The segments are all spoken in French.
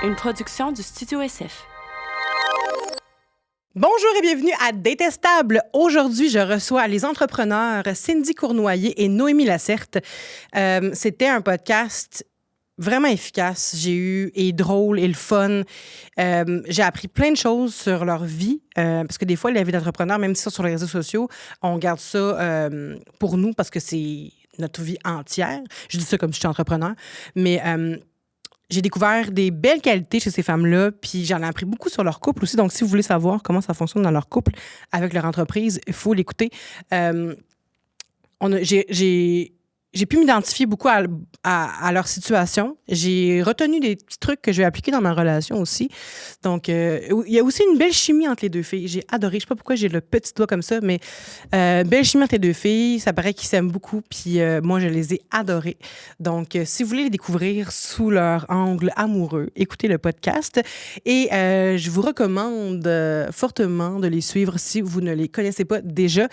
une production du Studio SF. Bonjour et bienvenue à Détestable. Aujourd'hui, je reçois les entrepreneurs Cindy Cournoyer et Noémie Lacerte. C'était un podcast vraiment efficace. Et drôle et le fun. J'ai appris plein de choses sur leur vie. Parce que des fois, la vie d'entrepreneur, même si c'est sur les réseaux sociaux, on garde ça pour nous parce que c'est notre vie entière. Je dis ça comme si j'étais entrepreneur. Mais j'ai découvert des belles qualités chez ces femmes-là, puis j'en ai appris beaucoup sur leur couple aussi. Donc, si vous voulez savoir comment ça fonctionne dans leur couple avec leur entreprise, il faut l'écouter. J'ai pu m'identifier beaucoup à leur situation. J'ai retenu des petits trucs que je vais appliquer dans ma relation aussi. Donc, il y a aussi une belle chimie entre les deux filles. J'ai adoré. Je sais pas pourquoi j'ai le petit doigt comme ça, mais belle chimie entre les deux filles. Ça paraît qu'ils s'aiment beaucoup. Puis moi, je les ai adorées. Donc, si vous voulez les découvrir sous leur angle amoureux, écoutez le podcast. Et je vous recommande fortement de les suivre si vous ne les connaissez pas déjà.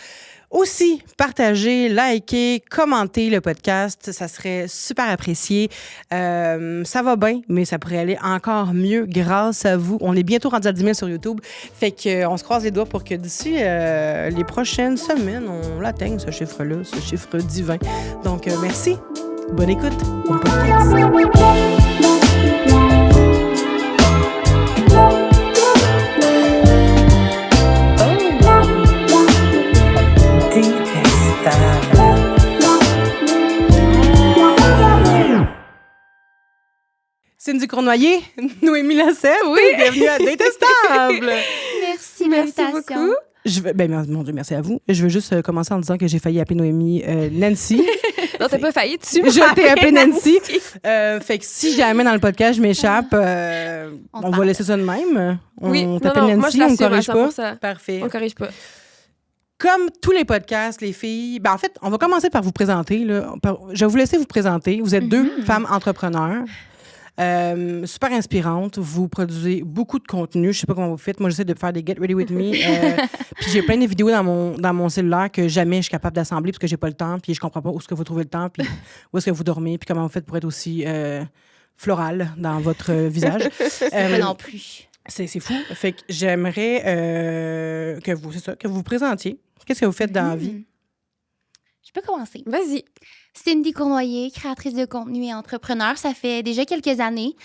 Aussi, partagez, likez, commentez le podcast. Ça serait super apprécié. Ça va bien, mais ça pourrait aller encore mieux grâce à vous. On est bientôt rendu à 10 000 sur YouTube. Fait qu'on se croise les doigts pour que d'ici les prochaines semaines, on l'atteigne, ce chiffre-là, ce chiffre divin. Donc, merci. Bonne écoute. Bon podcast. Cindy Cournoyer, Noémie Lacerte, oui. Bienvenue à Détestable. Merci beaucoup. Mon Dieu, merci à vous. Je veux juste commencer en disant que j'ai failli appeler Noémie Nancy. Non, t'as pas failli, Je t'ai appelé Nancy. Fait que si jamais dans le podcast, je m'échappe, on va laisser ça de même. On t'appelle Nancy, moi, je l'assume, on corrige pas. 100%. Parfait. On corrige pas. Comme tous les podcasts, les filles, en fait, on va commencer par vous présenter. Là. Je vais vous laisser vous présenter. Vous êtes deux femmes entrepreneurs. Super inspirante. Vous produisez beaucoup de contenu. Je sais pas comment vous faites. Moi, j'essaie de faire des Get Ready With Me. Puis j'ai plein de vidéos dans mon cellulaire que jamais je suis capable d'assembler parce que j'ai pas le temps. Puis je comprends pas où est-ce que vous trouvez le temps. Puis où est-ce que vous dormez. Puis comment vous faites pour être aussi floral dans votre visage. Pas non plus. C'est fou. Fait que j'aimerais que vous vous présentiez. Qu'est-ce que vous faites dans la vie? Je peux commencer. Vas-y. Cindy Cournoyer, créatrice de contenu et entrepreneur. Ça fait déjà quelques années.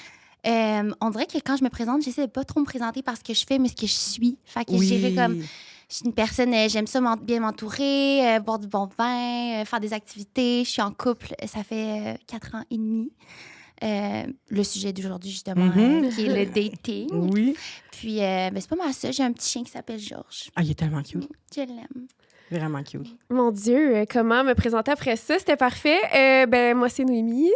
On dirait que quand je me présente, j'essaie de pas trop me présenter parce que je fais, mais ce que je suis. Fait que je dirais comme... Je suis une personne, j'aime ça bien m'entourer, boire du bon vin, faire des activités. Je suis en couple, ça fait 4 ans et demi. Le sujet d'aujourd'hui, justement, qui est le dating. Oui. Puis, c'est pas mal ça. J'ai un petit chien qui s'appelle Georges. Ah, il est tellement cute. Je l'aime. Vraiment cute. Mon Dieu, comment me présenter après ça? C'était parfait. Moi, c'est Noémie.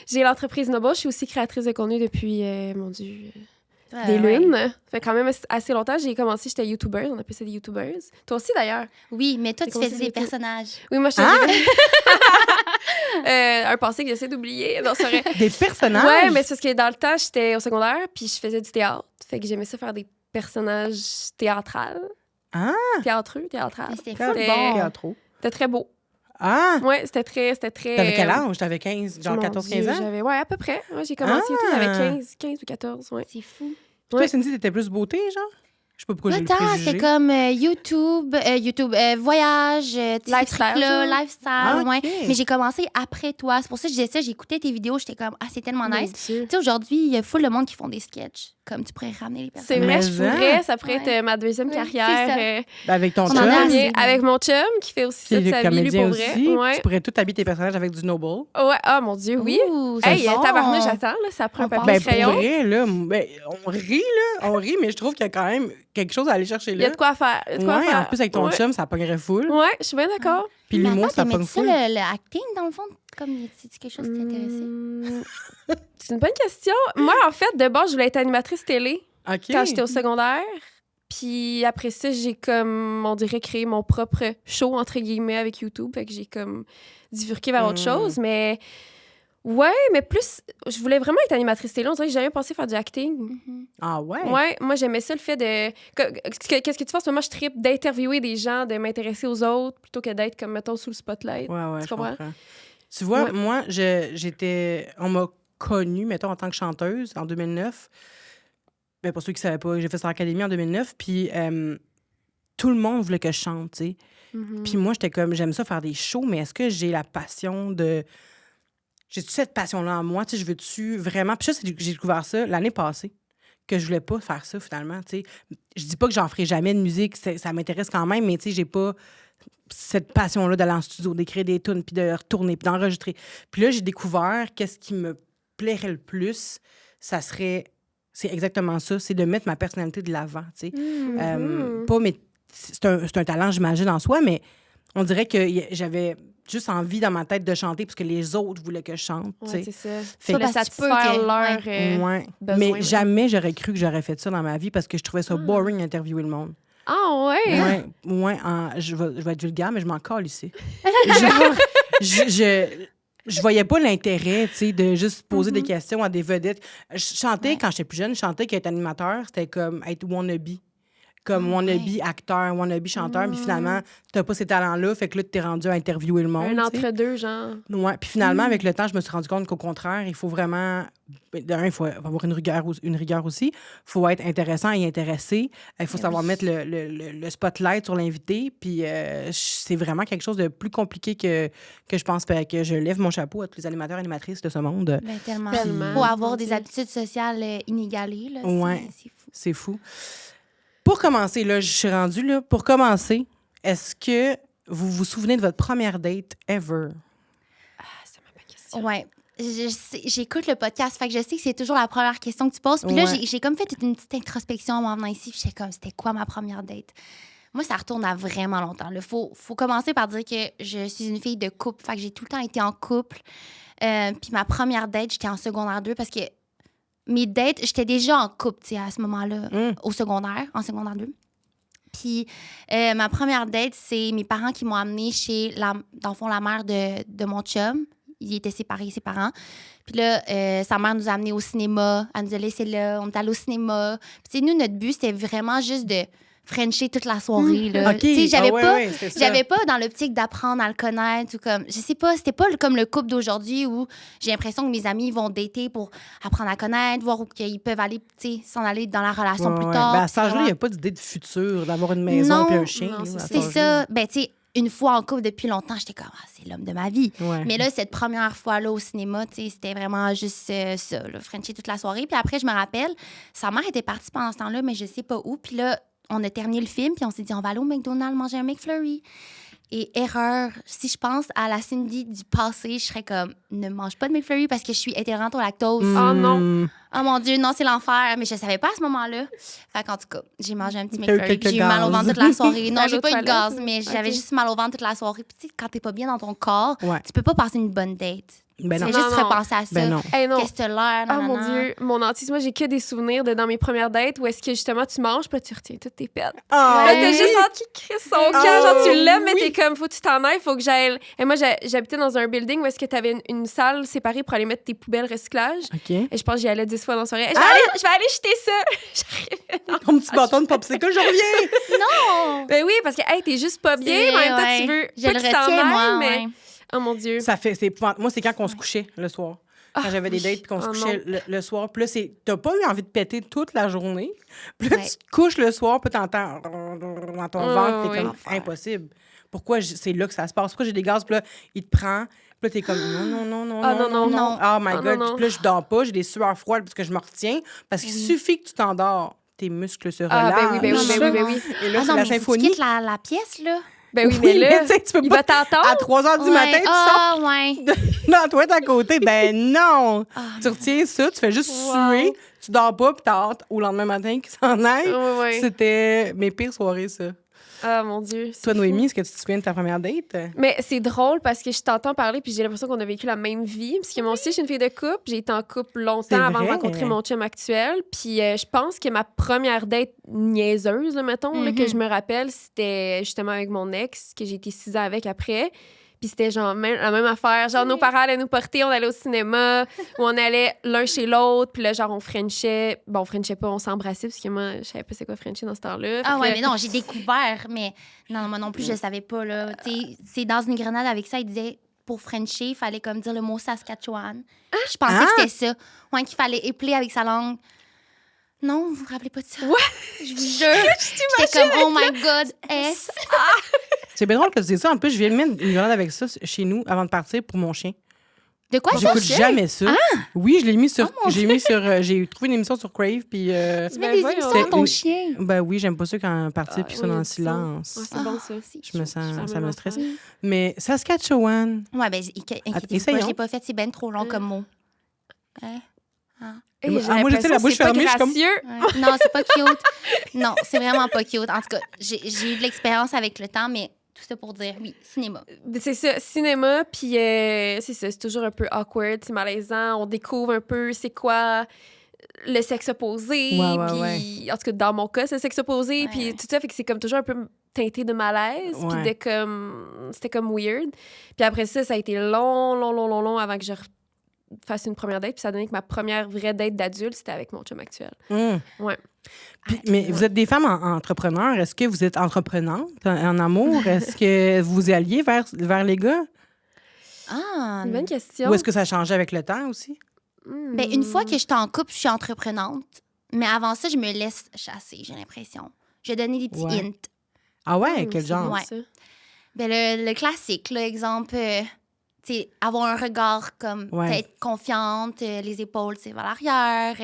J'ai l'entreprise Noble. Je suis aussi créatrice de contenu depuis, des lunes. Ça fait quand même assez longtemps. J'ai commencé, j'étais YouTuber. On appelle ça des YouTubers. Toi aussi, d'ailleurs. Oui, mais toi, T'as tu commencé faisais des sur YouTube. personnages. Oui, moi, je un passé que j'essaie d'oublier. Non, c'est vrai. Des personnages? Ouais, mais c'est parce que dans le temps, j'étais au secondaire, puis je faisais du théâtre. Fait que j'aimais ça faire des personnages théâtrales. Ah! Théâtrales. Mais c'était C'était full bon. théâtraux. C'était très beau. Ah! Ouais, c'était très... T'avais quel âge? T'avais 15, genre Mon 14-15 Dieu, ans? Ouais, à peu près. Ouais, j'ai commencé YouTube, j'avais 15 ou 14, ouais. C'est fou. Puis toi, Cindy, t'étais plus beauté, genre? Je sais pas pourquoi j'ai le Attends, préjugé. c'était comme voyage, lifestyle, Ah, ouais. ok. Mais j'ai commencé après toi. C'est pour ça que je disais ça. J'écoutais tes vidéos, j'étais comme, c'est tellement Mon nice. Dieu. Tu sais, aujourd'hui, il y a full le monde qui font des sketchs. Comme tu pourrais ramener les personnes. C'est vrai, Mais je pourrais. Ça pourrait Ouais. être ma deuxième Oui, carrière. c'est Avec ton On chum. en a assez. Avec mon chum, qui fait aussi ça Qui de est sa vie, lui, comédien pour vrai. aussi. Ouais. Tu pourrais tout habiller tes personnages avec du Noble. Ouais, ah, mon Dieu, oui. Ouh, c'est Hey, bon. tabarnouche, j'attends, là, ça prend un papier Ben, pour crayon. vrai, là, on rit, mais je trouve qu'il y a quand même quelque chose à aller chercher Il y là. a de quoi faire. Il y a de quoi Ouais, faire. en plus, avec ton Ouais. chum, ça pognerait full. Ouais, je suis bien d'accord. Puis Mais l'humour, attends, ça t'aimais-tu pogne ça, full. le acting, dans le fond? Comme, c'est quelque chose qui t'intéressait? C'est une bonne question. Moi, en fait, de base, je voulais être animatrice télé OK. quand j'étais au secondaire. Puis après ça, j'ai comme, on dirait, créé mon propre show, entre guillemets, avec YouTube. Fait que j'ai comme bifurqué vers autre chose. Mais ouais, mais plus, je voulais vraiment être animatrice télé. On dirait que j'ai jamais pensé faire du acting. Ah ouais? Ouais, moi, j'aimais ça, le fait de... Qu'est-ce que tu fais en ce moment? Je trippe d'interviewer des gens, de m'intéresser aux autres, plutôt que d'être, comme, mettons, sous le spotlight. Ouais, Tu je comprends? comprends. Tu vois, Ouais. moi, j'étais... On m'a connue, mettons, en tant que chanteuse en 2009. Ben, pour ceux qui ne savaient pas, j'ai fait Star Academy en 2009. Puis tout le monde voulait que je chante, tu sais. Puis moi, j'étais comme, j'aime ça faire des shows, mais est-ce que j'ai la passion de... J'ai-tu cette passion-là en moi? Tu sais, je veux-tu vraiment... Puis ça, j'ai découvert ça l'année passée, que je voulais pas faire ça, finalement, tu sais. Je dis pas que j'en ferai jamais de musique, ça m'intéresse quand même, mais tu sais, j'ai pas cette passion-là d'aller en studio, d'écrire des tunes, puis de retourner, puis d'enregistrer. Puis là, j'ai découvert qu'est-ce qui me plairait le plus, ça serait... C'est exactement ça, c'est de mettre ma personnalité de l'avant, tu sais. Pas... Mais c'est un talent, j'imagine, en soi, mais on dirait que j'avais juste envie dans ma tête de chanter parce que les autres voulaient que je chante. Ouais, c'est ça. Fait Ça, que satisfaire leur besoin, mais jamais j'aurais cru que j'aurais fait ça dans ma vie parce que je trouvais ça boring d'interviewer le monde. Ah ouais? Ouais, je vais être vulgaire, mais je m'en colle ici. Genre, je voyais pas l'intérêt, tu sais, de juste poser des questions à des vedettes. Je chantais, quand j'étais plus jeune, je chantais qu'être animateur, c'était comme être wannabe. Comme wannabe acteur, wannabe chanteur, puis finalement, t'as pas ces talents-là, fait que là, t'es rendu à interviewer le monde. Un entre-deux, genre. Ouais, puis finalement, avec le temps, je me suis rendu compte qu'au contraire, il faut vraiment... D'un, il faut avoir une rigueur aussi. Il faut être intéressant et intéressé. Il faut savoir mettre le spotlight sur l'invité, puis c'est vraiment quelque chose de plus compliqué que je pense. Que je lève mon chapeau à tous les animateurs et animatrices de ce monde. Ben, tellement. Tellement. Faut avoir des habitudes sociales inégalées, là. C'est fou. C'est fou. Pour commencer, là, je suis rendue là. Pour commencer, est-ce que vous vous souvenez de votre première date ever? C'est ma question. Ouais. J'écoute le podcast, fait que je sais que c'est toujours la première question que tu poses. Puis là, j'ai comme fait toute une petite introspection en venant ici. Puis j'étais comme, c'était quoi ma première date? Moi, ça retourne à vraiment longtemps. Il faut commencer par dire que je suis une fille de couple. Fait que j'ai tout le temps été en couple. Puis ma première date, j'étais en secondaire 2 parce que mes dates, j'étais déjà en couple, tu sais, à ce moment-là, en secondaire 2. Puis ma première date, c'est mes parents qui m'ont amenée chez, dans le fond, la mère de mon chum. Ils étaient séparés, ses parents. Puis là, sa mère nous a amenés au cinéma. Elle nous a laissés là. On est allés au cinéma. Puis tu sais, nous, notre but, c'était vraiment juste de frencher toute la soirée, là. OK. Tu sais, j'avais pas... pas dans l'optique d'apprendre à le connaître ou comme... Je sais pas, c'était pas comme le couple d'aujourd'hui où j'ai l'impression que mes amis vont dater pour apprendre à connaître, voir où ils peuvent aller, tu sais, s'en aller dans la relation plus tard. Ben, à cet âge-là, il n'y a pas d'idée de futur, d'avoir une maison et un chien. Non, c'est ça. Ben, tu sais, une fois en couple depuis longtemps, j'étais comme, c'est l'homme de ma vie. Ouais. Mais là, cette première fois-là au cinéma, tu sais, c'était vraiment juste ça, là, Frenchie toute la soirée. Puis après, je me rappelle, sa mère était partie pendant ce temps-là, mais je sais pas où. Puis là, on a terminé le film, puis on s'est dit, on va aller au McDonald's manger un McFlurry. Et erreur, si je pense à la Cindy du passé, je serais comme, ne mange pas de McFlurry parce que je suis intolérante au lactose. Oh non! Oh mon Dieu, non, c'est l'enfer. Mais je savais pas à ce moment-là. Fait qu'en tout cas, j'ai mangé un petit McFlurry. J'ai eu mal au ventre toute la soirée. Non, j'ai pas eu de gaz, mais j'avais juste mal au ventre toute la soirée. Puis tu sais, quand t'es pas bien dans ton corps, tu peux pas passer une bonne date. Ben non. Tu fais juste repenser à ça. Ben non. Hey, non. Qu'est-ce que t'as l'air? Oh mon Dieu, mon autiste, moi, j'ai que des souvenirs de dans mes premières dates où est-ce que justement tu manges, puis là, tu retiens toutes tes pertes. Oh, Là, t'as juste hâte qu'il crisse son camp, genre tu l'aimes, mais oui. t'es comme, faut que tu t'en ailles, faut que j'aille. Et moi, j'habitais dans un building où est-ce que t'avais une salle séparée pour aller mettre tes poubelles recyclage. OK. Et je pense que j'y allais 10 fois dans la soirée. Je vais aller jeter ça. Ton petit bâton de popsicle, je reviens! Non! Ben oui, parce que, hey, t'es juste pas bien, mais en même temps, tu veux Je pas le qu'il s'en retiens, aille, moi, mais... ouais. Oh mon Dieu. Ça fait, c'est épouvantable. Moi, c'est quand on se couchait le soir. Quand j'avais des dates puis qu'on se Oh couchait le soir. Puis là, t'as pas eu envie de péter toute la journée. Puis là, Ouais. tu te couches le soir, puis t'entends dans ton ventre, t'es comme impossible. Pourquoi c'est là que ça se passe? Pourquoi j'ai des gaz? Puis là, il te prend. Puis là, t'es comme non. Ah, non. Oh my Ah, God. non. Puis là, je dors pas, j'ai des sueurs froides parce que je me retiens. Parce qu'il suffit que tu t'endors, tes muscles se relâchent. Ah, ben oui. Et là, Ah c'est non, la mais symphonie. tu quittes la pièce, là. Ben oui, mais là, tu sais, tu peux il pas va t'entendre. à 3 h du matin, tu sors ouais. dans la toilette à côté. Ben non! Tu retiens ça, tu fais juste suer, tu dors pas, puis t'as hâte au lendemain matin qu'il s'en aille. Ouais. C'était mes pires soirées, ça. Ah, mon Dieu. Toi, fou. Noémie, est-ce que tu te souviens de ta première date? Mais c'est drôle parce que je t'entends parler puis j'ai l'impression qu'on a vécu la même vie. Parce que moi aussi, je suis une fille de couple. J'ai été en couple C'est longtemps avant de vrai? rencontrer mon chum actuel. Puis je pense que ma première date niaiseuse, là, mettons, là, que je me rappelle, c'était justement avec mon ex, que j'ai été 6 ans avec après. Puis c'était genre la même affaire. Genre, nos parents allaient nous porter, on allait au cinéma, où on allait l'un chez l'autre. Puis là, genre, on frenchait. Bon, on frenchait pas, on s'embrassait, parce que moi, je savais pas c'est quoi frencher dans ce temps-là. Ah Fait ouais, que- mais non, j'ai découvert, mais non, moi non plus, je savais pas, là. Tu sais, c'est dans une grenade avec ça, il disait pour Frencher, il fallait comme dire le mot Saskatchewan. Je pensais que c'était ça. Ouais, qu'il fallait épeler avec sa langue. Non, vous vous rappelez pas de ça? Ouais. Je vous jure. J'étais comme, oh my God, S. C'est bien drôle que tu dises ça. En plus, je viens de mettre une grenade avec ça chez nous avant de partir pour mon chien. De quoi ça? J'écoute jamais ça. Oui, je l'ai mis sur. mon J'ai trouvé une émission sur Crave, puis. Tu mets Ben des voyons. émissions à ton C'est- chien. Ben oui, j'aime pas ça quand partir puis ça oui, dans le ça. silence. Ouais, c'est bon, ça. Je me sens, ça me stresse. Oui. Mais Saskatchewan. Ouais, ben, inquiétez-vous pas, essayons. je l'ai pas fait, c'est bien trop long comme mot. Hein? Hey, Moi, j'ai j'étais l'impression la que bouche c'est pas fermée, je suis comme- gracieux. Ouais. Non, c'est pas cute. Non, c'est vraiment pas cute. En tout cas, j'ai eu de l'expérience avec le temps, mais tout ça pour dire, oui, cinéma. C'est ça, cinéma, puis c'est ça, c'est toujours un peu awkward, c'est malaisant. On découvre un peu c'est quoi le sexe opposé. Ouais, Puis, en tout cas, dans mon cas, c'est le sexe opposé. Ouais, Puis ouais. tout ça, fait que c'est comme toujours un peu teinté de malaise. Ouais. Puis de comme. C'était comme weird. Puis après ça a été long avant que je fasse une première date. Puis ça a donné que ma première vraie date d'adulte, c'était avec mon chum actuel. Ouais. Puis, mais vous êtes des femmes entrepreneurs. Est-ce que vous êtes entreprenantes en amour? Est-ce que vous alliez vers les gars? Ah, C'est une bonne question. Ou est-ce que ça a changé avec le temps aussi? ben, une fois que je suis en couple, je suis entreprenante. Mais avant ça, je me laisse chasser, j'ai l'impression. Je vais donner des petits Ouais. hints. Ah ouais, quel c'est genre? bon, Ouais. ça. Ben, le classique, là, exemple, tu sais, avoir un regard comme, Ouais. être confiante, les épaules, vers l'arrière,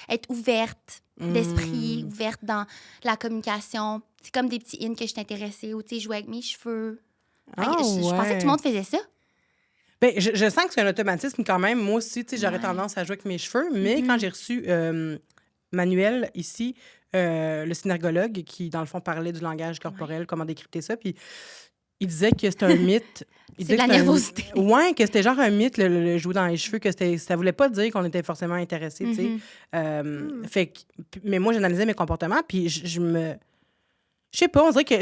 être ouverte d'esprit, ouverte dans la communication. C'est comme des petits hints que je suis intéressée ou, tu sais, jouer avec mes cheveux. Fait que Ah, je pensais que tout le monde faisait ça. Ben, je sens que c'est un automatisme quand même. Moi aussi, tu sais, j'aurais Ouais. tendance à jouer avec mes cheveux. Mais quand j'ai reçu Manuel ici, le synergologue, qui, dans le fond, parlait du langage corporel, comment décrypter ça, puis il disait que c'était un mythe. Il C'est de la disait que nervosité. Ouais, que c'était genre un mythe, le jouer dans les cheveux, que ça voulait pas dire qu'on était forcément intéressé, tu sais. Fait que, mais moi, j'analysais mes comportements, puis je sais pas, on dirait que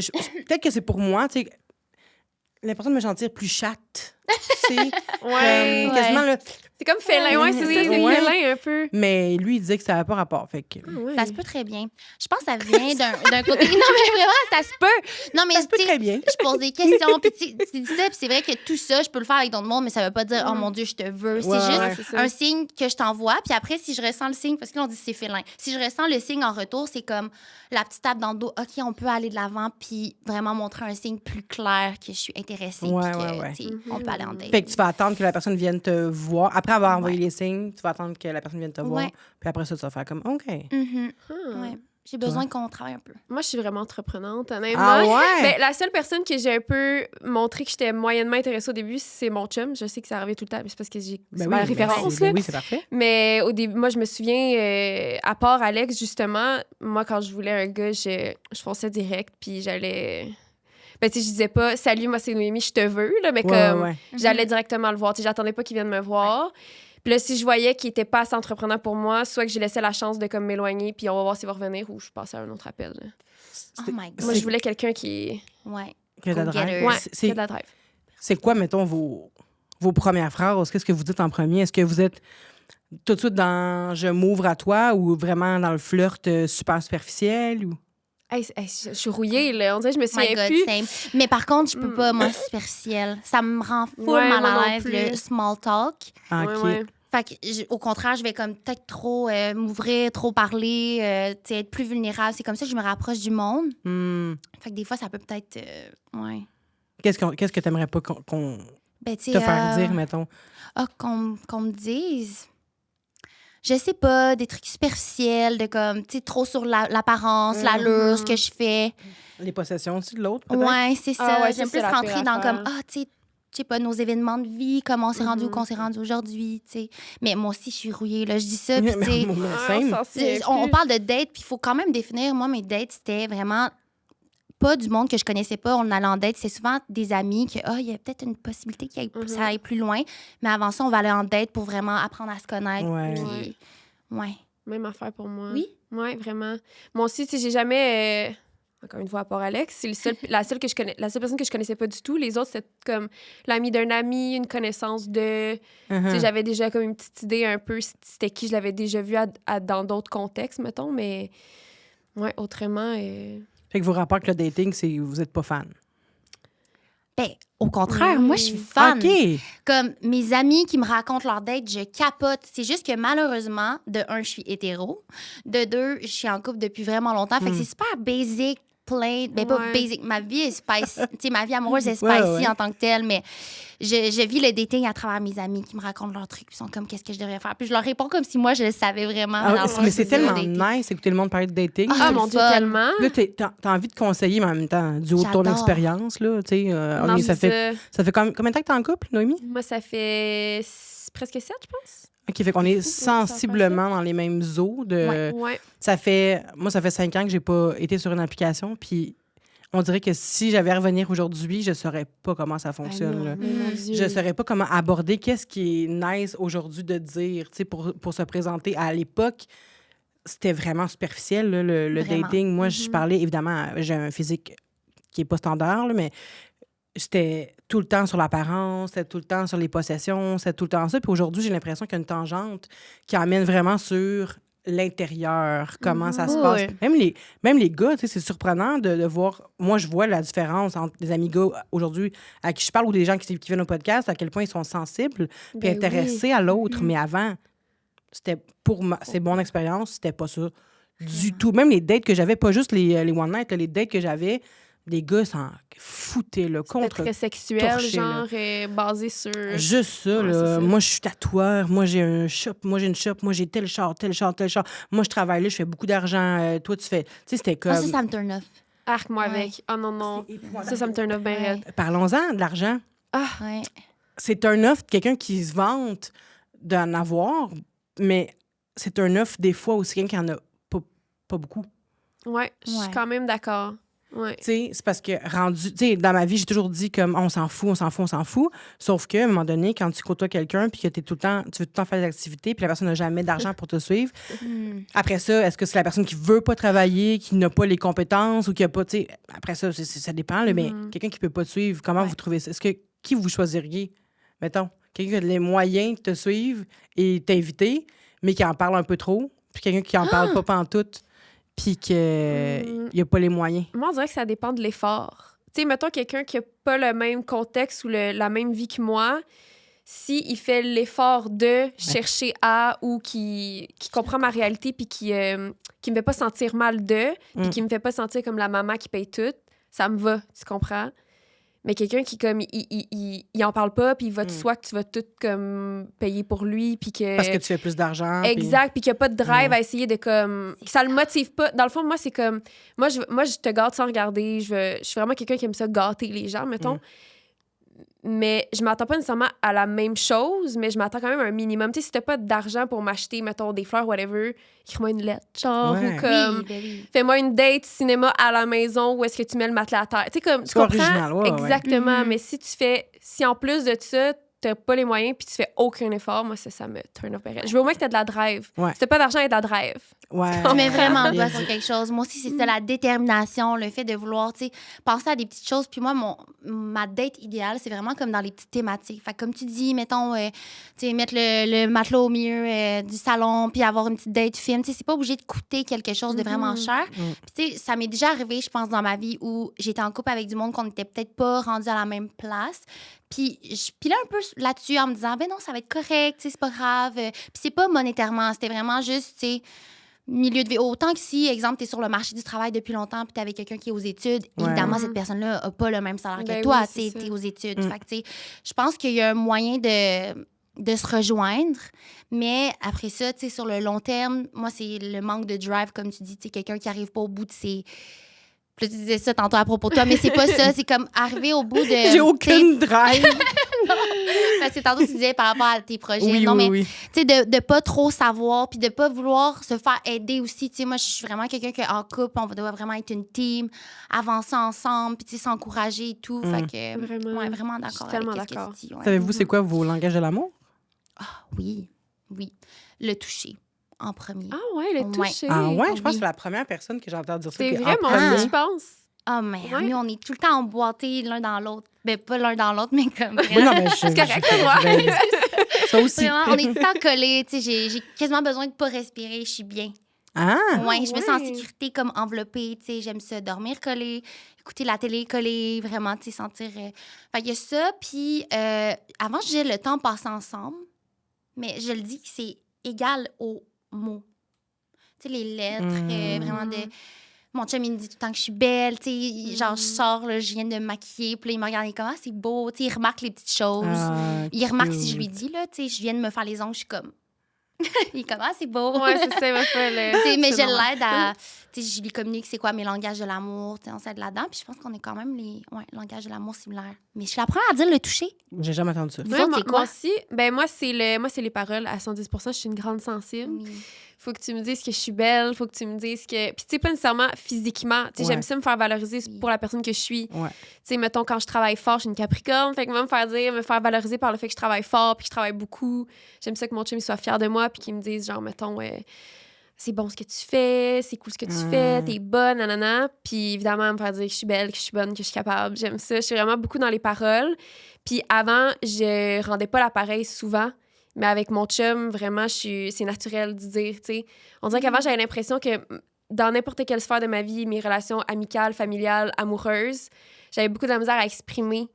peut-être que c'est pour moi, tu sais, l'impression de me sentir plus chatte, tu sais. Ouais. Quasiment, là. C'est comme félin, ouais, c'est Oui, ça, c'est ouais. félin un peu. Mais lui, il disait que ça n'avait pas rapport. Fait que... Ouais. Ça se peut très bien. Je pense que ça vient d'un côté. Non, mais vraiment, ça se peut. Non, mais Ça se peut tu sais, très bien. je pose des questions, puis tu dis ça, puis c'est vrai que tout ça, je peux le faire avec d'autres monde, mais ça veut pas dire, oh mon Dieu, je te veux. C'est Ouais, juste ouais. C'est ça. un signe que je t'envoie, puis après, si je ressens le signe, parce que là, on dit c'est félin. Si je ressens le signe en retour, c'est comme la petite tape dans le dos, OK, on peut aller de l'avant, puis vraiment montrer un signe plus clair que je suis intéressée, Ouais, puis que, ouais. tu sais, on peut aller en date. Fait que tu vas attendre que la personne vienne te voir. Après avoir envoyé les signes, tu vas attendre que la personne vienne te voir. Ouais. Puis après ça, tu vas faire comme, OK. Mhm. Ah. Ouais. J'ai besoin qu'on travaille un peu. Moi, je suis vraiment entreprenante, honnêtement. Ah ouais? Ben, la seule personne que j'ai un peu montré que j'étais moyennement intéressée au début, c'est mon chum. Je sais que ça arrivait tout le temps, mais c'est parce que c'est ma référence. Ben là. oui, c'est parfait. Mais au début, moi, je me souviens, à part Alex, justement, moi, quand je voulais un gars, je fonçais direct, puis j'allais... Ben, tu sais, je disais pas « Salut, moi, c'est Noémie, je te veux », là, mais Ouais, comme ouais. j'allais directement le voir. Tu sais, j'attendais pas qu'il vienne me voir. Puis là, si je voyais qu'il était pas assez entrepreneur pour moi, soit que je laissais la chance de comme m'éloigner, puis on va voir s'il va revenir, ou je passais à un autre appel. Là. Oh my God. Moi, je voulais quelqu'un qui... Ouais. Que de la drive. Go-getter. Ouais, C'est- qui a de la drive. C'est quoi, mettons, vos premières phrases? Qu'est-ce que vous dites en premier? Est-ce que vous êtes tout de suite dans « je m'ouvre à toi » ou vraiment dans le flirt super superficiel? Ou... Hey, je suis rouillée, là. On dirait que je me My souviens God, plus. same. Mais par contre, je peux pas, moi, superficielle. Ça me rend full Ouais, mal moi non à l'aise, plus. le small talk. Ah, Ouais, OK. ouais. Fait que, au contraire, je vais comme peut-être trop m'ouvrir, trop parler, tu sais, être plus vulnérable. C'est comme ça que je me rapproche du monde. Hmm. Fait que des fois, ça peut peut-être... ouais. Qu'est-ce que tu n'aimerais pas qu'on Ben, tu sais... te faire dire, mettons? qu'on me dise... Je sais pas, des trucs superficiels, de comme, tu sais, trop sur l'apparence, l'allure, ce que je fais. Les possessions aussi de l'autre, peut-être? Ouais, c'est ça. Ah ouais, ça, J'aime c'est plus la rentrer pire dans affaire. comme, ah, tu sais, je sais pas, nos événements de vie, comment on s'est rendu où qu'on s'est rendu aujourd'hui, tu sais. Mais moi aussi, je suis rouillée, là, je dis ça, puis tu sais, Mais Ah, same. on s'en souvient on plus. parle de date, puis il faut quand même définir, moi, mes dates, c'était vraiment pas du monde que je connaissais pas. On allait en date, c'est souvent des amis que, il y a peut-être une possibilité que ça aille plus loin. Mais avant ça, on va aller en date pour vraiment apprendre à se connaître. Ouais. Puis, ouais. Même affaire pour moi. Oui? Ouais, vraiment. Moi aussi, tu sais, j'ai jamais... encore une fois, à part Alex, c'est la seule personne que je connaissais pas du tout. Les autres, c'était comme l'ami d'un ami, une connaissance de... Tu sais, j'avais déjà comme une petite idée un peu c'était qui je l'avais déjà vu dans d'autres contextes, mettons, mais... Ouais, autrement... Fait que vos rapports avec le dating, c'est vous n'êtes pas fan. Ben, au contraire, moi, je suis fan. OK. Comme mes amis qui me racontent leur date, je capote. C'est juste que malheureusement, de un, je suis hétéro. De deux, je suis en couple depuis vraiment longtemps. Fait que c'est super basic, plain. Ben, pas basic. Ma vie est spicy. Tu sais, ma vie amoureuse est spicy en tant que telle, mais je vis le dating à travers mes amis qui me racontent leurs trucs. Ils sont comme, qu'est-ce que je devrais faire? Puis je leur réponds comme si moi, je le savais vraiment. Mais c'est tellement nice d'écouter le monde parler de dating. Ah, mon Dieu, tellement. Là, t'as envie de conseiller, mais en même temps, du haut de ton expérience, là, tu sais. Non, ça fait combien de temps que t'es en couple, Noémie? Moi, ça fait presque 7, je pense. OK, fait qu'on est sensiblement dans les mêmes eaux. Ouais. Ça fait 5 ans que j'ai pas été sur une application, puis on dirait que si j'avais à revenir aujourd'hui, je saurais pas comment ça fonctionne. Là. Je saurais pas comment aborder qu'est-ce qui est nice aujourd'hui de dire, tu sais, pour se présenter. À l'époque, c'était vraiment superficiel, là, le dating. Moi, je parlais, évidemment, j'ai un physique qui est pas standard, là, mais c'était tout le temps sur l'apparence, c'était tout le temps sur les possessions, c'était tout le temps ça. Puis aujourd'hui, j'ai l'impression qu'il y a une tangente qui amène vraiment sur l'intérieur, comment ça se passe. Même les gars, tu sais, c'est surprenant de voir... Moi, je vois la différence entre des amis gars aujourd'hui à qui je parle ou des gens qui viennent au podcast, à quel point ils sont sensibles puis intéressés à l'autre. Mais avant, c'était c'est mon expérience, c'était pas ça du tout. Même les dates que j'avais, pas juste les one night, là, les dates que j'avais, les gars s'en foutaient, là, contre très sexuel, torché, genre basé sur... Juste ça, là. Ça. Moi, je suis tatoueur. Moi, j'ai un shop. Moi, j'ai une shop. Moi, j'ai tel char. Moi, je travaille là. Je fais beaucoup d'argent. Toi, tu fais... Tu sais, c'était comme... Ça me turn off. Arc-moi avec. Oh non. Ça me turn off bien raide. Parlons-en de l'argent. Ouais. C'est turn off de quelqu'un qui se vante d'en avoir, mais c'est turn off des fois aussi quelqu'un qui en a pas beaucoup. Ouais, je suis quand même d'accord. Ouais. Tu sais, c'est parce que rendu... Tu sais, dans ma vie, j'ai toujours dit comme on s'en fout. Sauf qu'à un moment donné, quand tu côtoies quelqu'un puis que tu veux tout le temps faire des activités puis la personne n'a jamais d'argent pour te suivre, après ça, est-ce que c'est la personne qui veut pas travailler, qui n'a pas les compétences ou qui a pas... Tu sais, après ça, ça dépend, là, mais quelqu'un qui peut pas te suivre, comment vous trouvez ça? Qui vous choisiriez? Mettons, quelqu'un qui a les moyens de te suivre et t'inviter, mais qui en parle un peu trop, puis quelqu'un qui en parle pas pantoute, puis qu'il n'y a pas les moyens. Moi, on dirait que ça dépend de l'effort. Tu sais, mettons quelqu'un qui n'a pas le même contexte ou la même vie que moi, s'il fait l'effort de chercher à ou qui comprend ma réalité puis qui me fait pas sentir mal puis qui me fait pas sentir comme la maman qui paye tout, ça me va, tu comprends? Mais quelqu'un qui, comme, il en parle pas, puis il va de soi que tu vas tout, comme, payer pour lui, puis que... Parce que tu fais plus d'argent. Exact, puis qu'il n'y a pas de drive à essayer de, comme... Que ça le motive pas. Dans le fond, moi, c'est comme... Moi, je te gâte sans regarder. Je suis vraiment quelqu'un qui aime ça gâter les gens, mettons. Mais je m'attends pas nécessairement à la même chose, mais je m'attends quand même à un minimum. Tu sais, si t'as pas d'argent pour m'acheter, mettons, des fleurs, whatever, écris-moi une lettre, genre, ou comme... Fais-moi une date cinéma à la maison où est-ce que tu mets le matelas à terre. Tu sais, comme, tu comprends? Original, exactement, mais si en plus de ça, t'as pas les moyens puis tu fais aucun effort, moi, ça me turn off. Je veux au moins que t'aies de la drive. Si t'as pas d'argent, t'as de la drive. Tu mets vraiment le doigt sur quelque chose. Moi aussi, c'est ça, la détermination, le fait de vouloir, tu sais, penser à des petites choses. Puis moi, ma date idéale, c'est vraiment comme dans les petites thématiques. Fait que comme tu dis, mettons, tu sais, mettre le matelas au milieu du salon puis avoir une petite date film. Tu sais, c'est pas obligé de coûter quelque chose de vraiment cher. Puis tu sais, ça m'est déjà arrivé, je pense, dans ma vie où j'étais en couple avec du monde qu'on n'était peut-être pas rendu à la même place. Puis je pilais un peu là-dessus en me disant, ben non, ça va être correct, c'est pas grave. Puis c'est pas monétairement, c'était vraiment juste, tu sais, milieu de vie. Autant que si, exemple, t'es sur le marché du travail depuis longtemps puis t'es avec quelqu'un qui est aux études, évidemment, cette personne-là a pas le même salaire que toi, tu sais, t'es aux études. Fait que, tu sais, je pense qu'il y a un moyen de se rejoindre, mais après ça, tu sais, sur le long terme, moi, c'est le manque de drive, comme tu dis, tu sais, quelqu'un qui arrive pas au bout de ses... Puis tu disais ça tantôt à propos de toi, mais c'est pas ça. C'est comme arriver au bout de... J'ai aucune drive. Non. Parce que tantôt, tu disais par rapport à tes projets. Tu sais, de pas trop savoir puis de pas vouloir se faire aider aussi. Tu sais, moi, je suis vraiment quelqu'un qu'en couple, on doit vraiment être une team, avancer ensemble puis tu sais, s'encourager et tout. Fait que... vraiment d'accord avec ce que tu dis. Savez-vous c'est quoi vos langages de l'amour? Oui. Le toucher. En premier. Ah ouais, le toucher. Ah ouais, je pense que c'est la première personne que j'entends dire ça. C'est vraiment ça, je pense. Ah, mais nous, on est tout le temps emboîtés l'un dans l'autre. Ben, pas l'un dans l'autre, mais comme... Oui, non, mais c'est correct pour moi. Ça aussi. Vraiment, on est tout le temps collés. Tu sais, j'ai quasiment besoin de pas respirer. Je suis bien. Ah! Ouais, je me sens en ouais. sécurité, comme enveloppée, tu sais, j'aime ça, dormir collée, écouter la télé collée, vraiment, tu sais, sentir... Fait qu'il y a ça, puis avant, je disais le temps passe ensemble, mais je le dis que c'est égal aux mots. Tu sais, les lettres, vraiment de... Mon chum, il me dit tout le temps que je suis belle, tu sais, genre, je sors, là, je viens de me maquiller, puis là, il me regarde, il est comme, ah, c'est beau, tu sais, il remarque les petites choses. Ah, Il remarque si je lui cute. dis, là, tu sais, je viens de me faire les ongles, je suis comme... il est comme, ah, c'est beau. Ouais, c'est ça, il va faire le... Tu sais, mais c'est je normal. l'aide à. Tu sais, je lui communique c'est quoi mes langages de l'amour. Tu sais, on s'aide là-dedans. Puis je pense qu'on est quand même les langages de l'amour similaires. Mais je suis la première à dire le toucher. J'ai jamais entendu ça. Vous Ouais, autres, c'est quoi? moi aussi, moi, c'est les paroles à 110 % Je suis une grande sensible. Oui. Faut que tu me dises que je suis belle, faut que tu me dises que... Puis tu sais, pas nécessairement physiquement. Tu sais, Ouais. j'aime ça me faire valoriser Oui. pour la personne que je suis. Ouais. Tu sais, mettons, quand je travaille fort, je suis une Capricorne. Fait que me faire valoriser par le fait que je travaille fort puis que je travaille beaucoup. J'aime ça que mon chum il soit fier de moi puis qu'il me dise, genre, mettons, c'est bon ce que tu fais, c'est cool ce que tu fais, t'es bonne, nanana. Puis évidemment, me faire dire que je suis belle, que je suis bonne, que je suis capable. J'aime ça. Je suis vraiment beaucoup dans les paroles. Puis avant, je rendais pas l'appareil souvent. Mais avec mon chum, vraiment, c'est naturel de dire, tu sais. On dirait qu'avant, j'avais l'impression que dans n'importe quelle sphère de ma vie, mes relations amicales, familiales, amoureuses, j'avais beaucoup de la misère à exprimer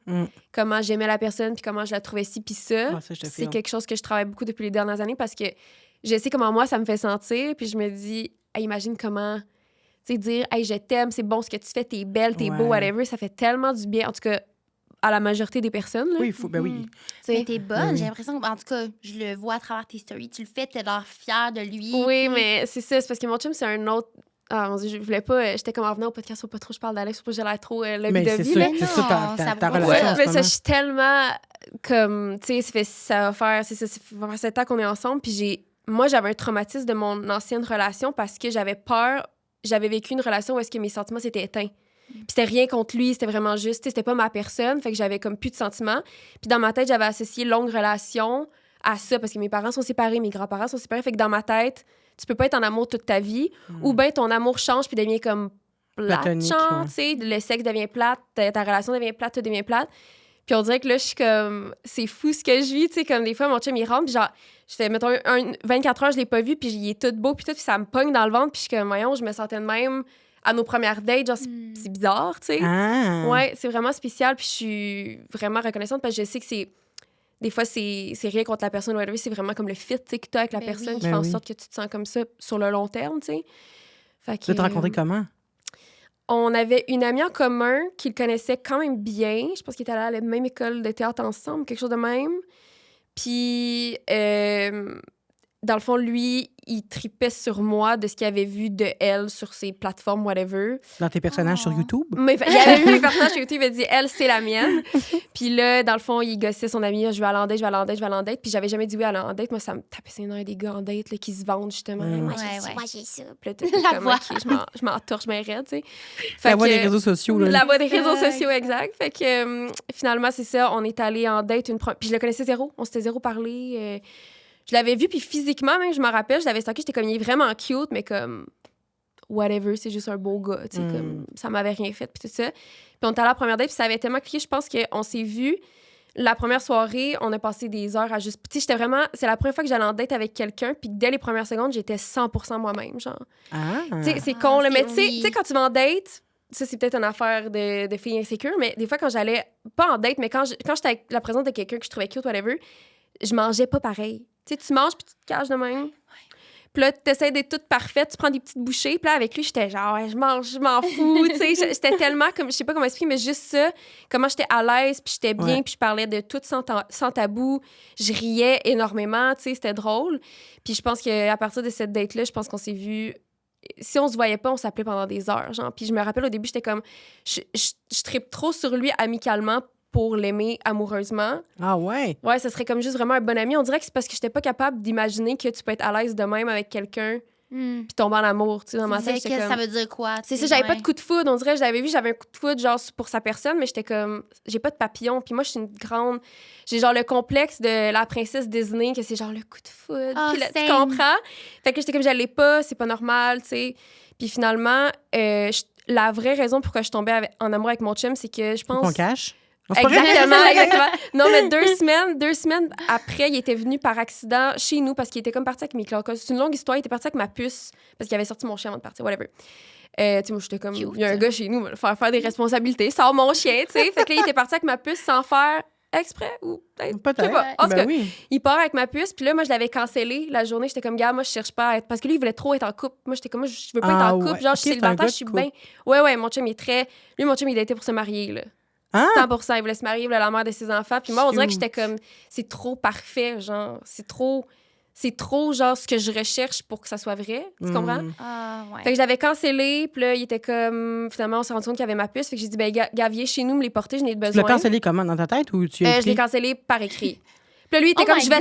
comment j'aimais la personne puis comment je la trouvais ci puis ça. Ah, ça, je te C'est file. quelque chose que je travaille beaucoup depuis les dernières années parce que je sais comment moi, ça me fait sentir. Puis je me dis, hey, imagine comment, tu sais, dire, hey, je t'aime, c'est bon ce que tu fais, t'es belle, t'es beau, Ouais. whatever. Ça fait tellement du bien, en tout cas, à la majorité des personnes. Là. Oui, il faut. Ben oui. Mhm. Tu sais. Mais t'es bonne. Ben oui. J'ai l'impression que, en tout cas, je le vois à travers tes stories. Tu le fais, t'as l'air fière de lui. Oui, mais c'est ça. C'est parce que mon chum, c'est un autre. Ah, mon Dieu, je voulais pas. J'étais comme en venant au podcast, faut pas trop je parle d'Alex, faut pas que j'ai l'air trop lobby Mais de c'est vie. ça, là. c'est ça non, ta ça va. relation Ouais, en ce mais ça, moment. je suis tellement comme. Tu sais, ça va faire. Ça va faire 7 ans qu'on est ensemble. Puis moi, j'avais un traumatisme de mon ancienne relation parce que j'avais peur. J'avais vécu une relation où est-ce que mes sentiments s'étaient éteints. Puis c'était rien contre lui, c'était vraiment juste, tu sais, c'était pas ma personne, fait que j'avais comme plus de sentiments. Puis dans ma tête, j'avais associé longue relation à ça, parce que mes parents sont séparés, mes grands-parents sont séparés, fait que dans ma tête, tu peux pas être en amour toute ta vie, ou bien ton amour change puis devient comme plate, Platonique, genre, ouais. tu sais, le sexe devient plate, ta relation devient plate, tout devient plate. Puis on dirait que là, je suis comme, c'est fou ce que je vis, tu sais, comme des fois, mon chum, il rentre, puis genre, je fais, mettons, 24 heures, je l'ai pas vu, puis il est tout beau, puis tout, puis ça me pogne dans le ventre, puis je suis comme, voyons, je me sentais de même à nos premières dates, genre, c'est bizarre, tu sais. Ah! Ouais, c'est vraiment spécial, puis je suis vraiment reconnaissante, parce que je sais que c'est, des fois, c'est rien contre la personne, whatever, c'est vraiment comme le fit, tu sais, que t'as avec la Ben personne oui. qui Ben fait en oui. sorte que tu te sens comme ça sur le long terme, tu sais. Fait que, Tu t'es rencontré comment? on avait une amie en commun qui le connaissait quand même bien. Je pense qu'ils étaient allés à la même école de théâtre ensemble, quelque chose de même. Puis, dans le fond, lui, il tripait sur moi de ce qu'il avait vu de elle sur ses plateformes, whatever. Dans tes personnages sur Oh. YouTube? Mais il avait vu les personnages sur YouTube, il a dit, elle, c'est la mienne. Puis là, dans le fond, il gossait son ami, je vais aller en date, je vais aller en date, je vais aller en date. Puis j'avais jamais dit oui à aller en date. Moi, ça me tapait ses nerfs des gars en date là, qui se vendent, justement. Moi, j'ai Ouais, ci, ouais. moi, j'ai ça. Puis là, t'es La comme, voix. OK, je m'en torche, je m'arrête, tu sais. Fait La voix que- des réseaux sociaux, là. La voix des réseaux Exact. sociaux, exact. Fait que finalement, c'est ça. On est allé en date puis je le connaissais zéro. On s'était zéro parlé. Je l'avais vu, puis physiquement, même, je me rappelle, je l'avais stalké. J'étais comme, il est vraiment cute, mais comme, whatever, c'est juste un beau gars. Tu sais, comme, ça m'avait rien fait, puis tout ça. Puis on était allé à la première date, puis ça avait tellement cliqué. Je pense qu'on s'est vus. La première soirée, on a passé des heures à juste. Tu sais, j'étais vraiment. C'est la première fois que j'allais en date avec quelqu'un, puis dès les premières secondes, j'étais 100% moi-même, genre. Ah! Tu sais, c'est Ah, con, là, c'est mais tu sais, oui. tu sais, quand tu vas en date, ça, c'est peut-être une affaire de filles insécures, mais des fois, quand j'allais, pas en date, mais quand j'étais avec la présence de quelqu'un que je trouvais cute, whatever, je mangeais pas pareil. Tu sais, tu manges, puis tu te caches de même. Puis là, tu essaies d'être toute parfaite, tu prends des petites bouchées. Puis là, avec lui, j'étais genre, ouais, je mange, je m'en fous. Tu sais, j'étais tellement comme, je sais pas comment expliquer, mais juste ça, comment j'étais à l'aise, puis j'étais bien, Ouais. puis je parlais de tout sans tabou. Je riais énormément, tu sais, c'était drôle. Puis je pense qu'à partir de cette date-là, je pense qu'on s'est vus. Si on se voyait pas, on s'appelait pendant des heures, genre. Puis je me rappelle, au début, j'étais comme, je trippe trop sur lui amicalement pour l'aimer amoureusement. Ah ouais? Ouais, ça serait comme juste vraiment un bon ami. On dirait que c'est parce que j'étais pas capable d'imaginer que tu peux être à l'aise de même avec quelqu'un Hmm. puis tomber en amour, tu sais, dans ma Tu tête. disais J'étais que comme... ça veut dire quoi? C'est tu ça, sais, j'avais pas ouais. de coup de foudre. On dirait que je l'avais vu, j'avais un coup de foudre, genre, pour sa personne, mais j'étais comme... J'ai pas de papillon. Puis moi, je suis une grande... J'ai genre le complexe de la princesse Disney, que c'est genre le coup de foudre. Oh, Puis là, tu same. comprends? Fait que j'étais comme, j'allais pas, c'est pas normal, tu sais. Puis finalement, la vraie raison pourquoi je tombais en amour avec mon chum, c'est que je Faut qu'on pense... cache? C'est pas vrai? Exactement. Non, mais 2 semaines après, il était venu par accident chez nous parce qu'il était comme parti avec mes clocos. C'est une longue histoire. Il était parti avec ma puce parce qu'il avait sorti mon chien avant de partir, whatever. Tu sais, moi, j'étais comme, il y a un gars chez nous, il va faire des responsabilités, sort mon chien, tu sais. Fait que là, il était parti avec ma puce sans faire exprès ou peut-être. Peut-être. Je sais pas. En tout cas, Oui. il part avec ma puce, puis là, moi, je l'avais cancellé la journée. J'étais comme, gars, moi, je cherche pas à être. Parce que lui, il voulait trop être en couple. Moi, j'étais comme, moi, je veux pas être en couple. Ouais. Genre, Ok, je suis c'est un célibataire, gars je suis de bien. Ouais, mon chum, il est très. Lui, mon chum, il a été pour se marier, là. Ah! 100%. Il voulait se marier, il voulait la mère de ses enfants. Puis moi, on dirait que Cute. j'étais comme, c'est trop parfait, genre, c'est trop, genre, ce que je recherche pour que ça soit vrai. Tu comprends? Ah, ouais. Fait que je l'avais cancellé, puis là, il était comme, finalement, on s'est rendu compte qu'il y avait ma puce. Fait que j'ai dit, ben, Gavier, chez nous, me les porter, je n'ai Tu besoin. l'as cancellé comment? Dans ta tête ou tu as Je l'ai écrit? cancellé par écrit. Puis là, lui, il était Oh comme, my je vais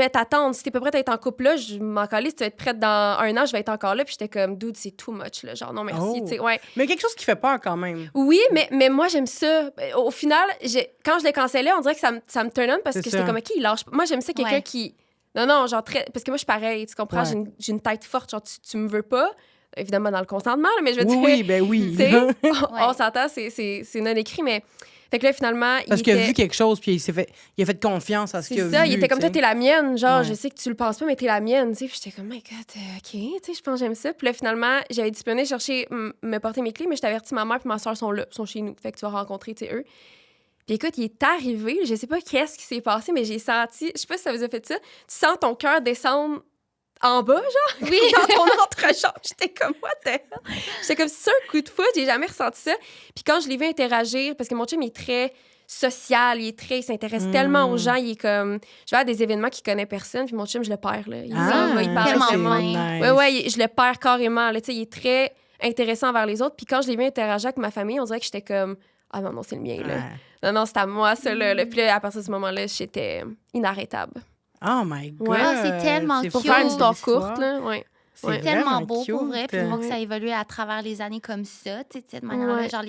God. t'attendre. Si t'es pas prête à être en couple là, je m'en calais. Si tu vas être prête dans 1 an, je vais être encore là. Puis j'étais comme, dude, c'est too much, là. Genre, non, merci. Oh. Tu sais, ouais. Mais quelque chose qui fait peur quand même. Oui, mais moi, j'aime ça. Au final, quand je l'ai cancellé, on dirait que ça me turn on parce C'est que ça. j'étais comme, OK, il lâche pas. Moi, j'aime ça, quelqu'un Ouais. qui. Non, genre, parce que moi, je suis pareil. Tu comprends? Ouais. J'ai une tête forte. Genre, tu me veux pas. Évidemment, dans le consentement, là, mais je veux dire. Oui, ben oui. Tu sais, on s'entend, c'est non écrit, mais. Fait que là, finalement, Parce il qu'il a était... vu quelque chose, puis il a fait confiance à ce qu'il a C'est vu. ça, il était comme, tu toi, sais. t'es la mienne. Genre, Ouais. je sais que tu le penses pas, mais t'es la mienne. Tu sais, puis j'étais comme, my God, OK, tu sais, je pense que j'aime ça. Puis là, finalement, j'avais discipliné chercher, me porter mes clés, mais je t'avertis, ma mère puis ma soeur sont là, sont chez nous. Fait que tu vas rencontrer, tu sais, eux. Puis écoute, il est arrivé, je sais pas qu'est-ce qui s'est passé, mais j'ai senti, je sais pas si ça vous a fait ça, tu sens ton cœur descendre en bas, genre, Oui. dans ton entrejambe. J'étais comme, what the hell? J'étais comme, c'est un coup de foudre, j'ai jamais ressenti ça. Puis quand je l'ai vu interagir, parce que mon chum, il est très social, il s'intéresse tellement aux gens, il est comme, je vais à des événements qu'il connaît personne, puis mon chum, je le perds, là. Il s'en va, il parle tellement c'est fin. nice. Ouais, je le perds carrément, là, tu sais, il est très intéressant envers les autres. Puis quand je l'ai vu interagir avec ma famille, on dirait que j'étais comme, ah non, c'est le mien, là. Ouais. Non, c'est à moi, ça, là. Puis là, à partir de ce moment-là, j'étais inarrêtable. Oh my God. Ouais. Ah, c'est tellement C'est cute. Pour faire une Cute. histoire courte, là, ouais. C'est Ouais. Tellement vraiment beau pour vrai. Puis moi, que cute. ça a évolué à travers les années comme ça, tu sais, de cette manière-là. Ouais. Genre,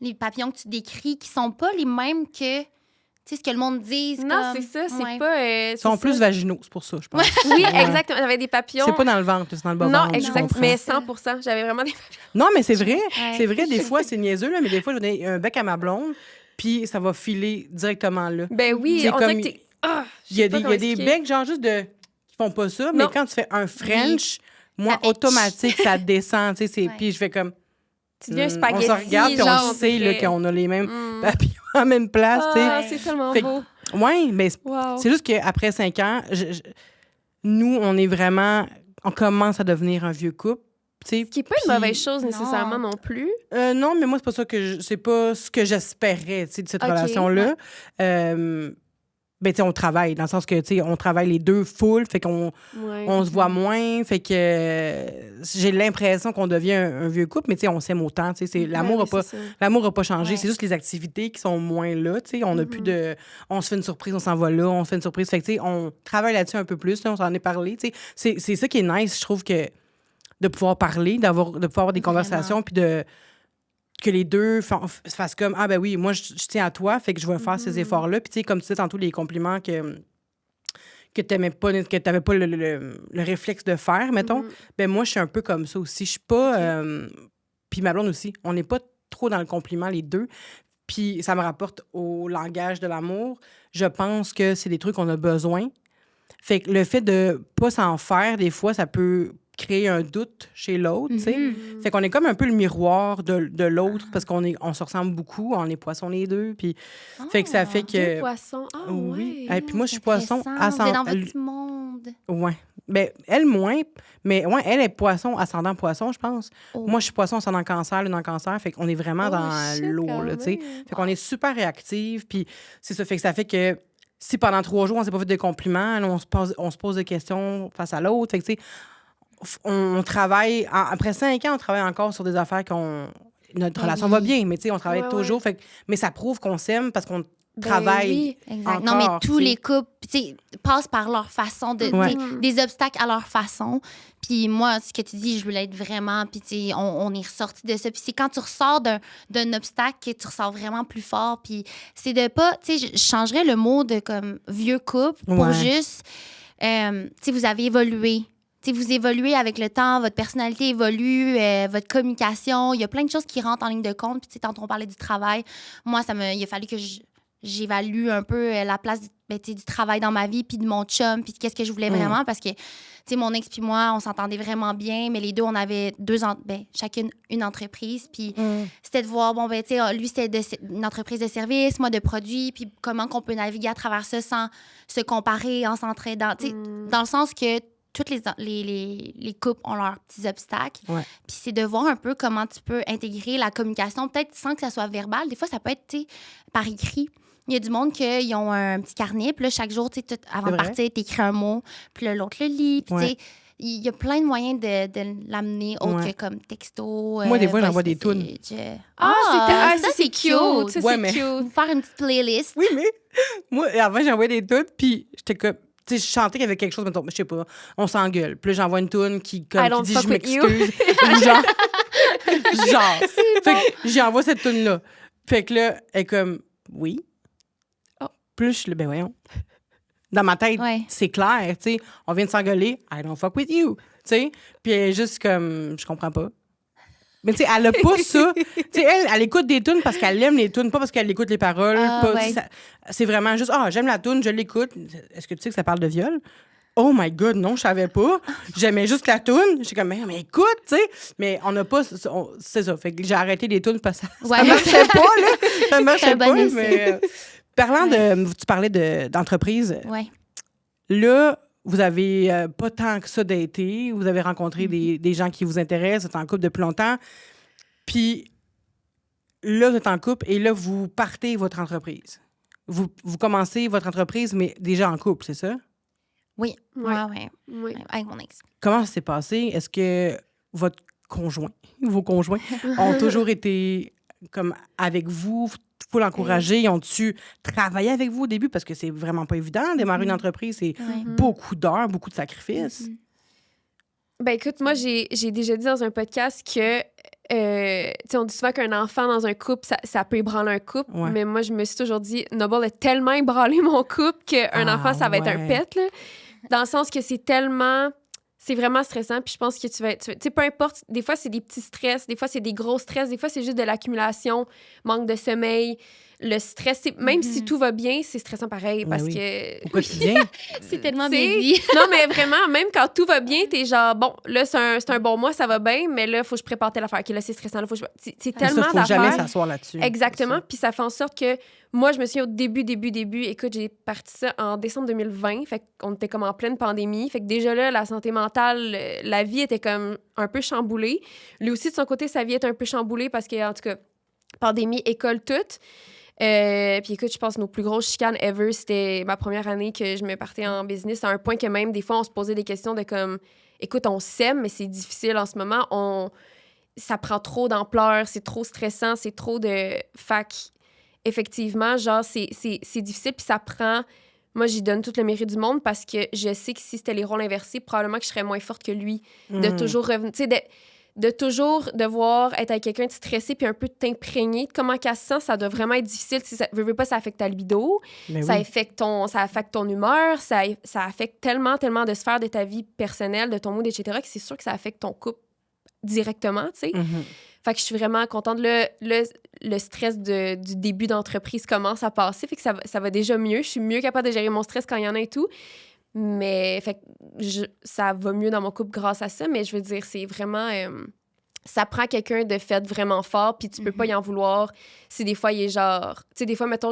les papillons que tu décris qui sont pas les mêmes que, tu sais, ce que le monde dit. Non, comme... c'est ça, c'est Ouais. pas... Ils sont plus vaginaux, c'est pour ça, je pense. Oui, Ouais. exactement. J'avais des papillons. C'est pas dans le ventre, c'est dans le bas Non, ventre. je exact. comprends. Mais 100%. J'avais vraiment des papillons. Non, mais c'est vrai. Ouais. C'est vrai, des fois, c'est niaiseux, là, mais des fois, je donne un bec à ma blonde, puis ça va filer directement là. Ben oui, C'est on dirait comme- que t'es... Ah, Il y a je sais pas des, il y comment a des expliquer. becs, genre, juste qui font pas ça, mais Non. quand tu fais un French, moi, Ça fait automatique, ça descend, tu sais, Ouais. puis je fais comme... Tu deviens un on spaghetti, se regarde, puis genre, on sait là, dirait. qu'on a les mêmes Mm. papillons à la même place, tu sais. Ah, c'est tellement Fait que- beau. Oui, mais Wow. c'est juste qu'après 5 ans, nous, on est vraiment... On commence à devenir un vieux couple, tu sais. Ce qui n'est pas une puis- mauvaise chose nécessairement non plus. Non, mais moi, c'est pas ça que c'est pas ce que j'espérais, tu sais, de cette Ok, relation-là. Ben, tu sais, on travaille, dans le sens que, tu sais, on travaille les deux full, fait qu'on Ouais. on se voit moins, fait que j'ai l'impression qu'on devient un vieux couple, mais tu sais, on s'aime autant, tu sais, l'amour Ouais, a c'est ça. l'amour a pas changé, Ouais. c'est juste les activités qui sont moins là, tu sais, on a plus de... On se fait une surprise, on s'en va là, on se fait une surprise, fait que, tu sais, on travaille là-dessus un peu plus, là, on s'en est parlé, tu sais. C'est ça qui est nice, je trouve, que de pouvoir parler, de pouvoir avoir des Vraiment. conversations, puis que les deux fassent comme, ah ben oui, moi, je tiens à toi, fait que je vais faire ces efforts-là. Puis, tu sais, comme tu disais tantôt, les compliments que t'aimais pas, que t'avais pas le réflexe de faire, mettons, ben moi, je suis un peu comme ça aussi. Je suis pas... puis ma blonde aussi. On n'est pas trop dans le compliment, les deux. Puis ça me rapporte au langage de l'amour. Je pense que c'est des trucs qu'on a besoin. Fait que le fait de pas s'en faire, des fois, ça peut créer un doute chez l'autre, tu sais. Mhm. Fait qu'on est comme un peu le miroir de l'autre parce on se ressemble beaucoup, on est poissons les deux, puis fait que ça fait que... Deux poissons. Ah, Oui. ouais. Et puis moi, je suis poisson Intéressant. Vous êtes dans ascendant... votre monde. Ouais. Ben, elle moins, mais ouais, elle est poisson, ascendant poisson, je pense. Oh. Moi, je suis poisson, ascendant cancer, lune en cancer, fait qu'on est vraiment Oh, dans shit, l'eau, quand là, tu sais. même. Fait qu'on est super réactive, puis c'est ça, fait que si pendant 3 jours, on s'est pas fait de compliments, là, on se pose des questions face à l'autre, fait que, tu sais, on travaille, après 5 ans, on travaille encore sur des affaires notre relation va bien, mais tu sais, on travaille Ouais, toujours, ouais. fait que, mais ça prouve qu'on s'aime parce qu'on Ben travaille. oui. Exact. Encore, non, mais tous tu sais. les couples, tu sais, passent par leur façon de... Ouais. tu sais, des obstacles à leur façon. Puis moi, ce que tu dis, je veux l'être vraiment. Puis tu sais, on est ressorti de ça. Puis c'est quand tu ressors d'un obstacle que tu ressors vraiment plus fort. Puis c'est de pas... Tu sais, je changerais le mot de comme vieux couple pour Ouais. juste... tu sais, vous avez évolué. vous évoluez avec le temps, votre personnalité évolue, votre communication. Il y a plein de choses qui rentrent en ligne de compte. Puis, tantôt, on parlait du travail. Moi, il a fallu que j'évalue un peu la place du travail dans ma vie, puis de mon chum, puis qu'est-ce que je voulais vraiment. Parce que, mon ex puis moi, on s'entendait vraiment bien, mais les deux, on avait chacune une entreprise. Puis c'était de voir, lui, c'était une entreprise de services, moi, de produits, puis comment qu'on peut naviguer à travers ça sans se comparer, en s'entraidant. Dans le sens que toutes les couples ont leurs petits obstacles. Ouais. Puis c'est de voir un peu comment tu peux intégrer la communication, peut-être sans que ça soit verbal. Des fois, ça peut être par écrit. Il y a du monde qui ont un petit carnet. Puis là, chaque jour, avant de partir, tu écris un mot. Puis là, l'autre le lit. Puis il y a plein de moyens de l'amener autre que comme texto. Moi, des fois, j'envoie des tunes. Ça, c'est cute. Ça, Ouais, c'est mais- cute. Faire une petite playlist. Oui, mais moi, avant, j'envoyais des tunes, puis j'étais comme... Tu sais, je chantais qu'il y avait quelque chose, mettons, je sais pas, on s'engueule. Puis là, j'envoie une tune qui dit « Je m'excuse ». Genre. Fait que j'envoie cette tune-là. Fait que là, elle est comme « Oui ». Plus je suis là, ben voyons. Dans ma tête, c'est clair, tu sais. On vient de s'engueuler, I don't fuck with you, tu sais. Puis elle est juste comme, je comprends pas. Mais tu sais, elle a pas ça. Tu sais, elle écoute des tunes parce qu'elle aime les tunes, pas parce qu'elle écoute les paroles. C'est vraiment juste, j'aime la tune, je l'écoute. Est-ce que tu sais que ça parle de viol? Oh my God, non, je savais pas. J'aimais juste la tune. J'étais comme, mais écoute, tu sais. Mais on n'a pas, c'est ça. Fait que j'ai arrêté les tunes parce que ça marchait pas, là. Ça marchait pas, mais... Parlant tu parlais d'entreprise. Ouais. Là, vous avez pas tant que ça d'été. Vous avez rencontré des gens qui vous intéressent. Vous êtes en couple depuis longtemps. Puis là, vous êtes en couple et là, vous partez votre entreprise. Vous commencez votre entreprise, mais déjà en couple, c'est ça? Oui. Oui. Avec mon ex. Comment ça s'est passé? Est-ce que vos conjoints ont toujours été comme avec vous? Faut l'encourager. Ils ont-tu travaillé avec vous au début? Parce que c'est vraiment pas évident. Démarrer une entreprise, c'est beaucoup d'heures, beaucoup de sacrifices. Ben écoute, moi, j'ai déjà dit dans un podcast que, on dit souvent qu'un enfant dans un couple, ça peut ébranler un couple. Ouais. Mais moi, je me suis toujours dit, Noble a tellement ébranlé mon couple qu'un enfant, ça va être un pet, là. Dans le sens que c'est vraiment stressant. Puis je pense que tu sais, peu importe, des fois, c'est des petits stress, des fois, c'est des gros stress, des fois, c'est juste de l'accumulation, manque de sommeil. Le stress, même si tout va bien, c'est stressant pareil parce que... Au quotidien. C'est tellement bien dit. Non, mais vraiment, même quand tout va bien, t'es genre, bon, là, c'est un bon mois, ça va bien, mais là, il faut que je prépare telle affaire. OK, là, c'est stressant. Là, c'est tellement ça, faut d'affaires. jamais s'asseoir là-dessus. Exactement. Puis ça fait en sorte que moi, je me souviens au début, écoute, j'ai parti ça en décembre 2020. Fait qu'on était comme en pleine pandémie. Fait que déjà là, la santé mentale, la vie était comme un peu chamboulée. Lui aussi, de son côté, sa vie était un peu chamboulée parce que, en tout cas, pandémie, école, toute. Puis écoute, je pense que nos plus grosses chicanes ever, c'était ma première année que je me partais en business. À un point que même, des fois, on se posait des questions de comme, écoute, on s'aime, mais c'est difficile en ce moment. Ça prend trop d'ampleur, c'est trop stressant, c'est trop de... Fac, effectivement, genre, c'est difficile, puis ça prend... Moi, j'y donne tout le mérite du monde parce que je sais que si c'était les rôles inversés, probablement que je serais moins forte que lui. De toujours revenir... Tu sais, de toujours devoir être avec quelqu'un de stressé puis un peu t'imprégner de comment qu'elle se sent, ça doit vraiment être difficile. Si ça veut pas, ça affecte ta libido, ça affecte ton humeur, ça affecte tellement de sphères de ta vie personnelle, de ton mood, etc., que c'est sûr que ça affecte ton couple directement, tu sais. Fait que je suis vraiment contente. Le stress du début d'entreprise commence à passer, fait que ça va déjà mieux. Je suis mieux capable de gérer mon stress quand il y en a et tout. Mais fait que ça va mieux dans mon couple grâce à ça. Mais je veux dire, c'est vraiment... ça prend quelqu'un de fait vraiment fort, puis tu peux pas y en vouloir. Si des fois, il est genre... Tu sais, des fois, mettons,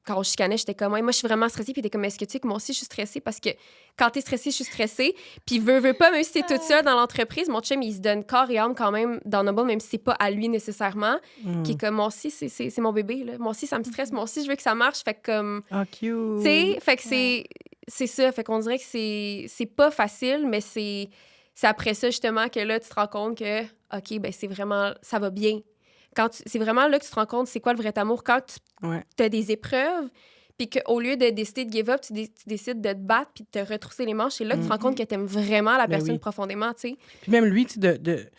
quand on chicanait, j'étais comme, moi, je suis vraiment stressée. Puis t'es comme, est-ce que tu sais que moi aussi, je suis stressée? Parce que quand t'es stressée, je suis stressée. Puis veut pas, même si t'es toute seule dans l'entreprise, mon chum, il se donne corps et âme quand même dans Noble, même si c'est pas à lui nécessairement. Qui est comme, moi aussi, c'est mon bébé, là. Moi aussi, ça me stresse. Moi aussi, je veux que ça marche. Fait que comme... Ah, cute! Tu sais, fait que c'est ça. Fait qu'on dirait que c'est pas facile, mais c'est après ça, justement, que là, tu te rends compte que, OK, ben c'est vraiment... Ça va bien. C'est vraiment là que tu te rends compte c'est quoi le vrai amour. Quand tu as des épreuves, puis qu'au lieu de décider de give up, tu décides de te battre puis de te retrousser les manches, c'est là que tu te rends compte que tu aimes vraiment la personne profondément, tu sais. Puis même lui, tu sais,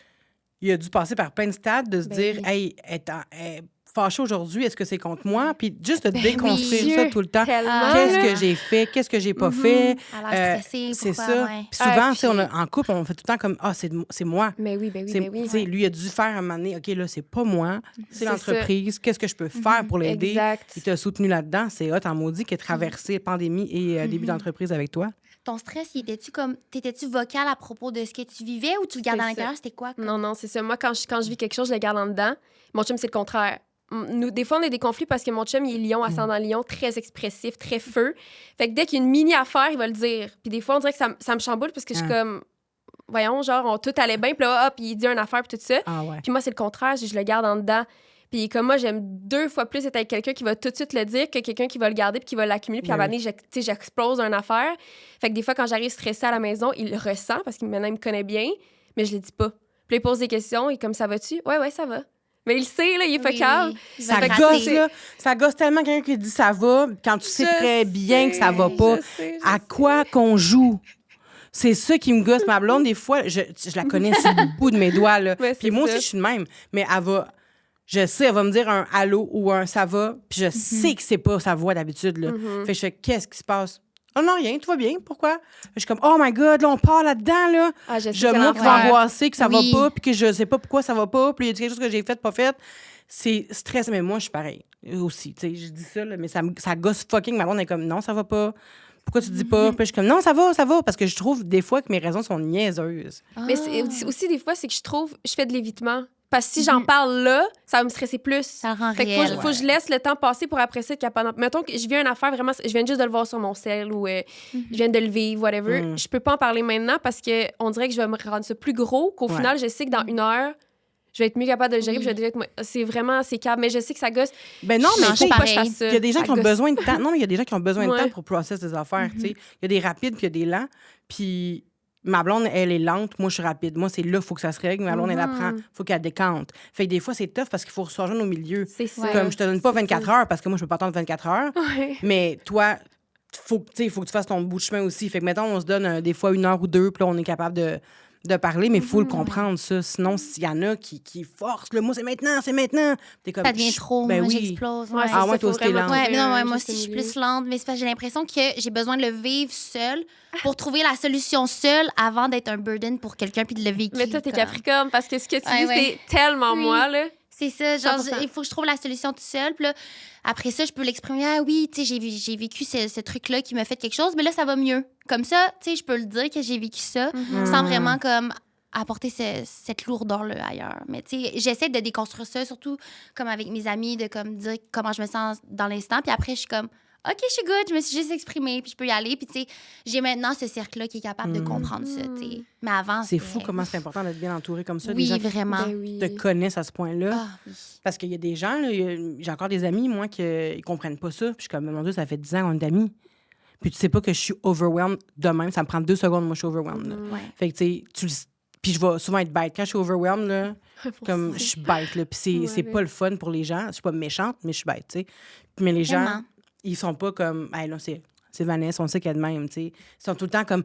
il a dû passer par plein de stades de se dire, hey, fâchée aujourd'hui? Est-ce que c'est contre moi? Puis juste de déconstruire oui. ça tout le temps. Tellement, Qu'est-ce là. que j'ai fait? Qu'est-ce que j'ai pas fait? À l'air stressé, C'est pourquoi, ça. ouais. Puis souvent, tu sais, puis- en couple, on fait tout le temps comme, c'est moi. Mais oui, Tu sais, lui, il a dû faire un moment donné, OK, là, c'est pas moi, c'est C'est l'entreprise. Qu'est-ce que je peux faire pour l'aider? Exact. Il t'a soutenu là-dedans. C'est hot en maudit qui a traversé pandémie et début d'entreprise avec toi. Ton stress, t'étais-tu vocal à propos de ce que tu vivais ou tu le gardes à C'est l'intérieur? C'était quoi? Non, c'est ça. Moi, quand je vis quelque chose, je le garde en dedans. Mon chum, c'est le contraire. Nous, des fois, on a des conflits parce que mon chum, il est lion, ascendant lion, très expressif, très feu. Fait que dès qu'il y a une mini-affaire, il va le dire. Puis des fois, on dirait que ça me chamboule parce que je suis comme... Voyons, genre, tout allait bien. Puis là, hop, il dit une affaire, puis tout ça. Ah ouais. Puis moi, c'est le contraire. Je le garde en dedans. Puis comme moi, j'aime 2 fois plus être avec quelqu'un qui va tout de suite le dire que quelqu'un qui va le garder puis qui va l'accumuler. Puis à un moment donné, j'explose une affaire. Fait que des fois, quand j'arrive stressée à la maison, il le ressent parce qu'il maintenant, il me connaît bien, mais je le dis pas. Puis là, il pose des questions et comme, ça va-tu? Ouais, ça va. Mais il sait, là, il est focal. Il Ça va gosse, gratter. là. Ça gosse tellement quelqu'un qui dit ça va, quand tu sais très bien que ça va pas. À quoi qu'on joue? C'est ça qui me gosse. Ma blonde, des fois, je la connais sur le bout de mes doigts, là. Ouais, Puis c'est moi ça. aussi, je suis de même. Mais elle va... Je sais, elle va me dire un allô ou un ça va, puis je sais que c'est pas sa voix d'habitude, là. Fait que je fais, qu'est-ce qui se passe? Oh non, rien, tout va bien, pourquoi? Je suis comme, oh my God, là, on part là-dedans, là. Ah, je sais Je que moi qui vais l'enfer. angoisser, que ça Oui. va pas, puis que je sais pas pourquoi ça va pas, puis il y a quelque chose que j'ai fait, pas fait. C'est stress, mais moi, je suis pareil aussi. Tu sais, je dis ça, là, mais ça gosse fucking. Ma blonde est comme, non, ça va pas. Pourquoi tu dis pas? Puis je suis comme, non, ça va, parce que je trouve des fois que mes raisons sont niaiseuses. Mais c'est aussi, des fois, c'est que je fais de l'évitement. Parce que si j'en parle là, ça va me stresser plus. Ça le rend Fait que réel. faut que je laisse le temps passer pour après ça être capable. Mettons que je viens une affaire vraiment, je viens juste de le voir sur mon cell ou je viens de le vivre, whatever. Je peux pas en parler maintenant parce que on dirait que je vais me rendre ça plus gros qu'au Ouais. final, je sais que dans 1 heure, je vais être mieux capable de le gérer. Puis je vais déjà être c'est calme. Mais je sais que ça gosse. Ben non, mais Non, tu sais, je suis Faut pas que je pareil. fasse ça. il y a des gens Ça qui ont gosse. besoin de temps. Non, mais il y a des gens qui ont besoin de Ouais. temps pour processer des affaires, tu sais. Il y a des rapides, puis il y a des lents. Puis ma blonde, elle est lente, moi, je suis rapide. Moi, c'est là, il faut que ça se règle. Ma blonde, elle apprend, il faut qu'elle décante. Fait que des fois, c'est tough parce qu'il faut se rejoindre au milieu. C'est ça. Comme je te donne pas 24 heures parce que moi, je peux pas attendre 24 heures. Ouais. Mais toi, faut que tu fasses ton bout de chemin aussi. Fait que, mettons, on se donne des fois 1 heure ou 2, puis là, on est capable de parler, mais il faut le comprendre, ça. Sinon, s'il y en a qui forcent, le moi, c'est maintenant. T'es comme, Ça devient trop, ben moi, oui. j'explose. Ouais, Ouais. c'est Ah ça, ouais, toi faut aussi, t'es vraiment lente. Ouais, mais non, trouver un moi juste aussi, je suis milieu. plus lente, mais c'est parce que j'ai l'impression que j'ai besoin de le vivre seul pour trouver la solution seule avant d'être un burden pour quelqu'un puis de le vivre. Mais toi, t'es comme. Capricorne parce que ce que tu Ouais, dis, ouais. c'est tellement Oui. moi, là. C'est ça, genre, 100%. il faut que je trouve la solution tout seul. Puis là, après ça, je peux l'exprimer. Ah oui, tu sais, j'ai vécu ce truc-là qui m'a fait quelque chose, mais là, ça va mieux. Comme ça, tu sais, je peux le dire que j'ai vécu ça sans vraiment comme apporter cette lourdeur-là ailleurs. Mais tu sais, j'essaie de déconstruire ça, surtout comme avec mes amis, de comme dire comment je me sens dans l'instant. Puis après, je suis comme, OK, je suis good, je me suis juste exprimée, puis je peux y aller. Puis tu sais, j'ai maintenant ce cercle-là qui est capable de comprendre ça, tu sais. Mais avant, C'est c'était- fou comment c'est important d'être bien entouré comme ça. Oui, des gens vraiment. Ben oui. qui te connaissent à ce point-là. Ah, oui. Parce qu'il y a des gens, là, j'ai encore des amis, moi, qui ne comprennent pas ça. Puis je suis comme, mon Dieu, ça fait 10 ans qu'on est amis. Puis tu sais pas que je suis overwhelmed de même. Ça me prend 2 secondes, moi, je suis overwhelmed. là. Ouais. Fait que, tu sais, puis je vais souvent être bête. Quand je suis overwhelmed, là, comme, je suis bête, là. Puis c'est Ouais. pas le fun pour les gens. Je suis pas méchante, mais je suis bête, tu sais. Mais les gens, Vraiment. ils sont pas comme, hey, là, c'est Vanessa, on sait qu'elle est de même, tu sais. Ils sont tout le temps comme,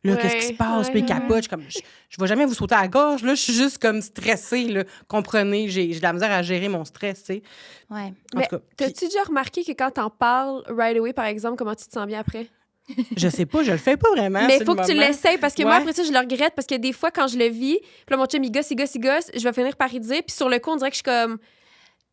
là, Ouais, qu'est-ce qui se passe? Puis ils ouais. capotent. Je suis comme, je vais jamais vous sauter à la gorge, là. Je suis juste comme stressée, là. Comprenez, j'ai de la misère à gérer mon stress, tu sais. Ouais. En Mais tout cas, puis t'as-tu déjà remarqué que quand t'en parles right away, par exemple, comment tu te sens bien après? je sais pas, je le fais pas vraiment. Mais sur il faut le que tu moment. l'essayes parce que moi, Ouais. après ça, je le regrette parce que des fois, quand je le vis, puis là, mon chum, il gosse, je vais finir par y dire. Puis sur le coup, on dirait que je suis comme.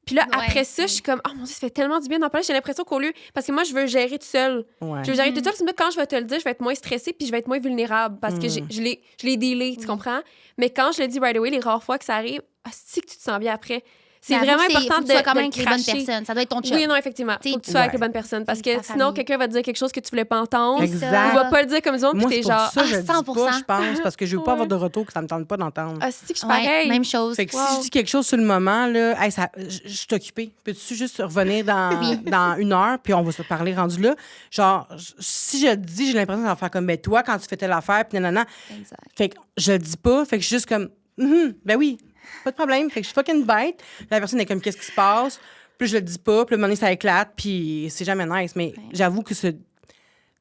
Puis là, Ouais. après ça, je suis comme, oh mon Dieu, ça fait tellement du bien d'en parler. J'ai l'impression qu'au lieu. Parce que moi, je veux gérer tout seul. Ouais. Je veux gérer tout seul. Sinon, quand je vais te le dire, je vais être moins stressée puis je vais être moins vulnérable parce que je l'ai dealé, tu comprends? Mais quand je le dis right away, les rares fois que ça arrive, c'est que tu te sens bien après. C'est Mais vraiment avoue, important faut que tu sois quand même de avec les bonnes cracher. personnes. Ça doit être ton chum. Oui, non, effectivement. T'sais, Faut que tu sois avec ouais. les bonnes personnes. Parce C'est que ta sinon, famille. quelqu'un va te dire quelque chose que tu voulais pas entendre. Exact. Ou va pas le dire comme les autres, Moi, puis c'est t'es pour genre. ça que je le dis 100%. pas, je pense, parce que je veux pas Ouais. avoir de retour que ça me tente pas d'entendre. Ah, c'est que je suis Ouais, pareil. même chose. Fait que Wow. si je dis quelque chose sur le moment, là, hey, je suis occupée. Peux-tu juste revenir dans 1 heure, puis on va se parler rendu là? Genre, si je le dis, j'ai l'impression que ça va faire comme, ben toi, quand tu fais telle affaire, puis nanana. Exact. Fait que je le dis pas, fait que je suis juste comme, ben oui, pas de problème. Fait que je suis fucking bête. La personne est comme, qu'est-ce qui se passe? Puis je le dis pas, puis le moment donné, ça éclate, puis c'est jamais nice. Mais j'avoue que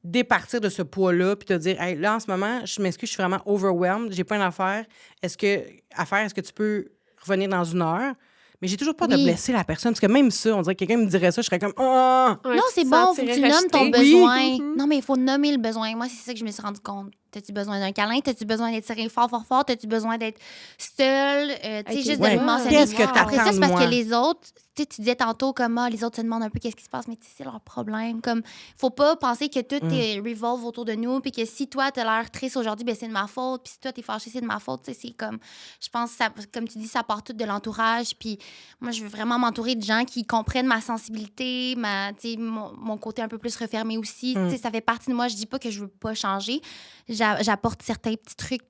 départir de ce poids-là, puis te dire, hey, là, en ce moment, je m'excuse, je suis vraiment overwhelmed, j'ai plein d'affaires. Est-ce que tu peux revenir dans 1 heure? Mais j'ai toujours peur de Oui. blesser la personne. Parce que même ça, on dirait que quelqu'un me dirait ça, je serais comme oh! Ouais, Non, tu c'est te bon, faut que sentirais tu nommes ton rejeté. Oui. besoin. Mhm. Non, mais il faut nommer le besoin. Moi, c'est ça que je me suis rendu compte. T'as-tu besoin d'un câlin? T'as-tu besoin d'être serré fort, fort, fort? T'as-tu besoin d'être seul? Tu sais, Ok, juste ouais. de le mentionner. Qu'est-ce que Après ça, t'attends c'est de parce moi? que les autres, tu disais tantôt comme les autres se demandent un peu qu'est-ce qui se passe, mais tu sais, c'est leur problème. Comme, faut pas penser que tout est revolve autour de nous, puis que si toi, t'as l'air triste aujourd'hui, ben c'est de ma faute, puis si toi, t'es fâché, c'est de ma faute. Tu sais, c'est comme, je pense, ça, comme tu dis, ça part tout de l'entourage, puis moi, je veux vraiment m'entourer de gens qui comprennent ma sensibilité, tu sais, mon côté un peu plus refermé aussi. Tu sais, ça fait partie de moi. Je dis pas que je veux pas changer. J'apporte certains petits trucs,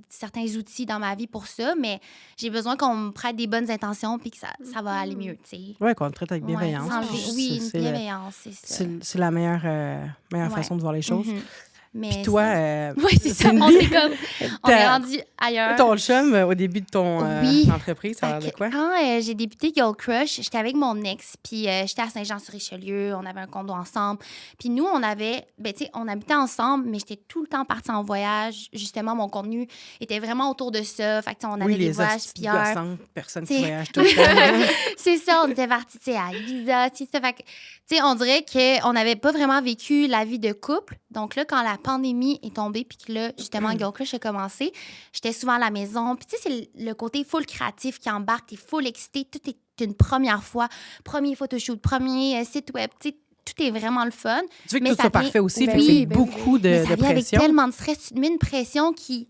certains outils dans ma vie pour ça, mais j'ai besoin qu'on me prête des bonnes intentions puis que ça va aller mieux, tu sais. Ouais, qu'on le traite avec Ouais, bienveillance. sans Puis oui, c'est une le- bienveillance, c'est ça. c'est la meilleure Ouais. façon de voir les choses. Mhm. Mais Puis toi, oui, c'est ça. On Cindy, est comme, on est rendu ailleurs. ton chum, au début de ton Oui. entreprise, ça a l'air de Fait que quoi? quand j'ai débuté Girl Crush, j'étais avec mon ex, puis j'étais à Saint-Jean-sur-Richelieu, on avait un condo ensemble. Puis nous, on habitait ensemble, mais j'étais tout le temps partie en voyage. Justement, mon contenu était vraiment autour de ça. Fait que tu sais, on avait Oui, des les voyages hosties pilleurs. gossantes, personnes qui T'sais. voyagent tout le temps. C'est ça, on était partis, tu sais, à Ibiza, tu sais. Fait que, tu sais, on dirait qu'on n'avait pas vraiment vécu la vie de couple. Donc là, quand la pandémie est tombée, puis que là, justement, Girl Crush a commencé, j'étais souvent à la maison. Puis tu sais, c'est le côté full créatif qui embarque, t'es full excité, tout est une première fois, premier photoshoot, premier site web, tu sais, tout est vraiment le fun. Tu veux que Mais tout ça soit vient- parfait aussi, Ben fait que oui, c'est ben oui. beaucoup Mais de ça vient avec pression. tellement de stress. Tu te mets une pression qui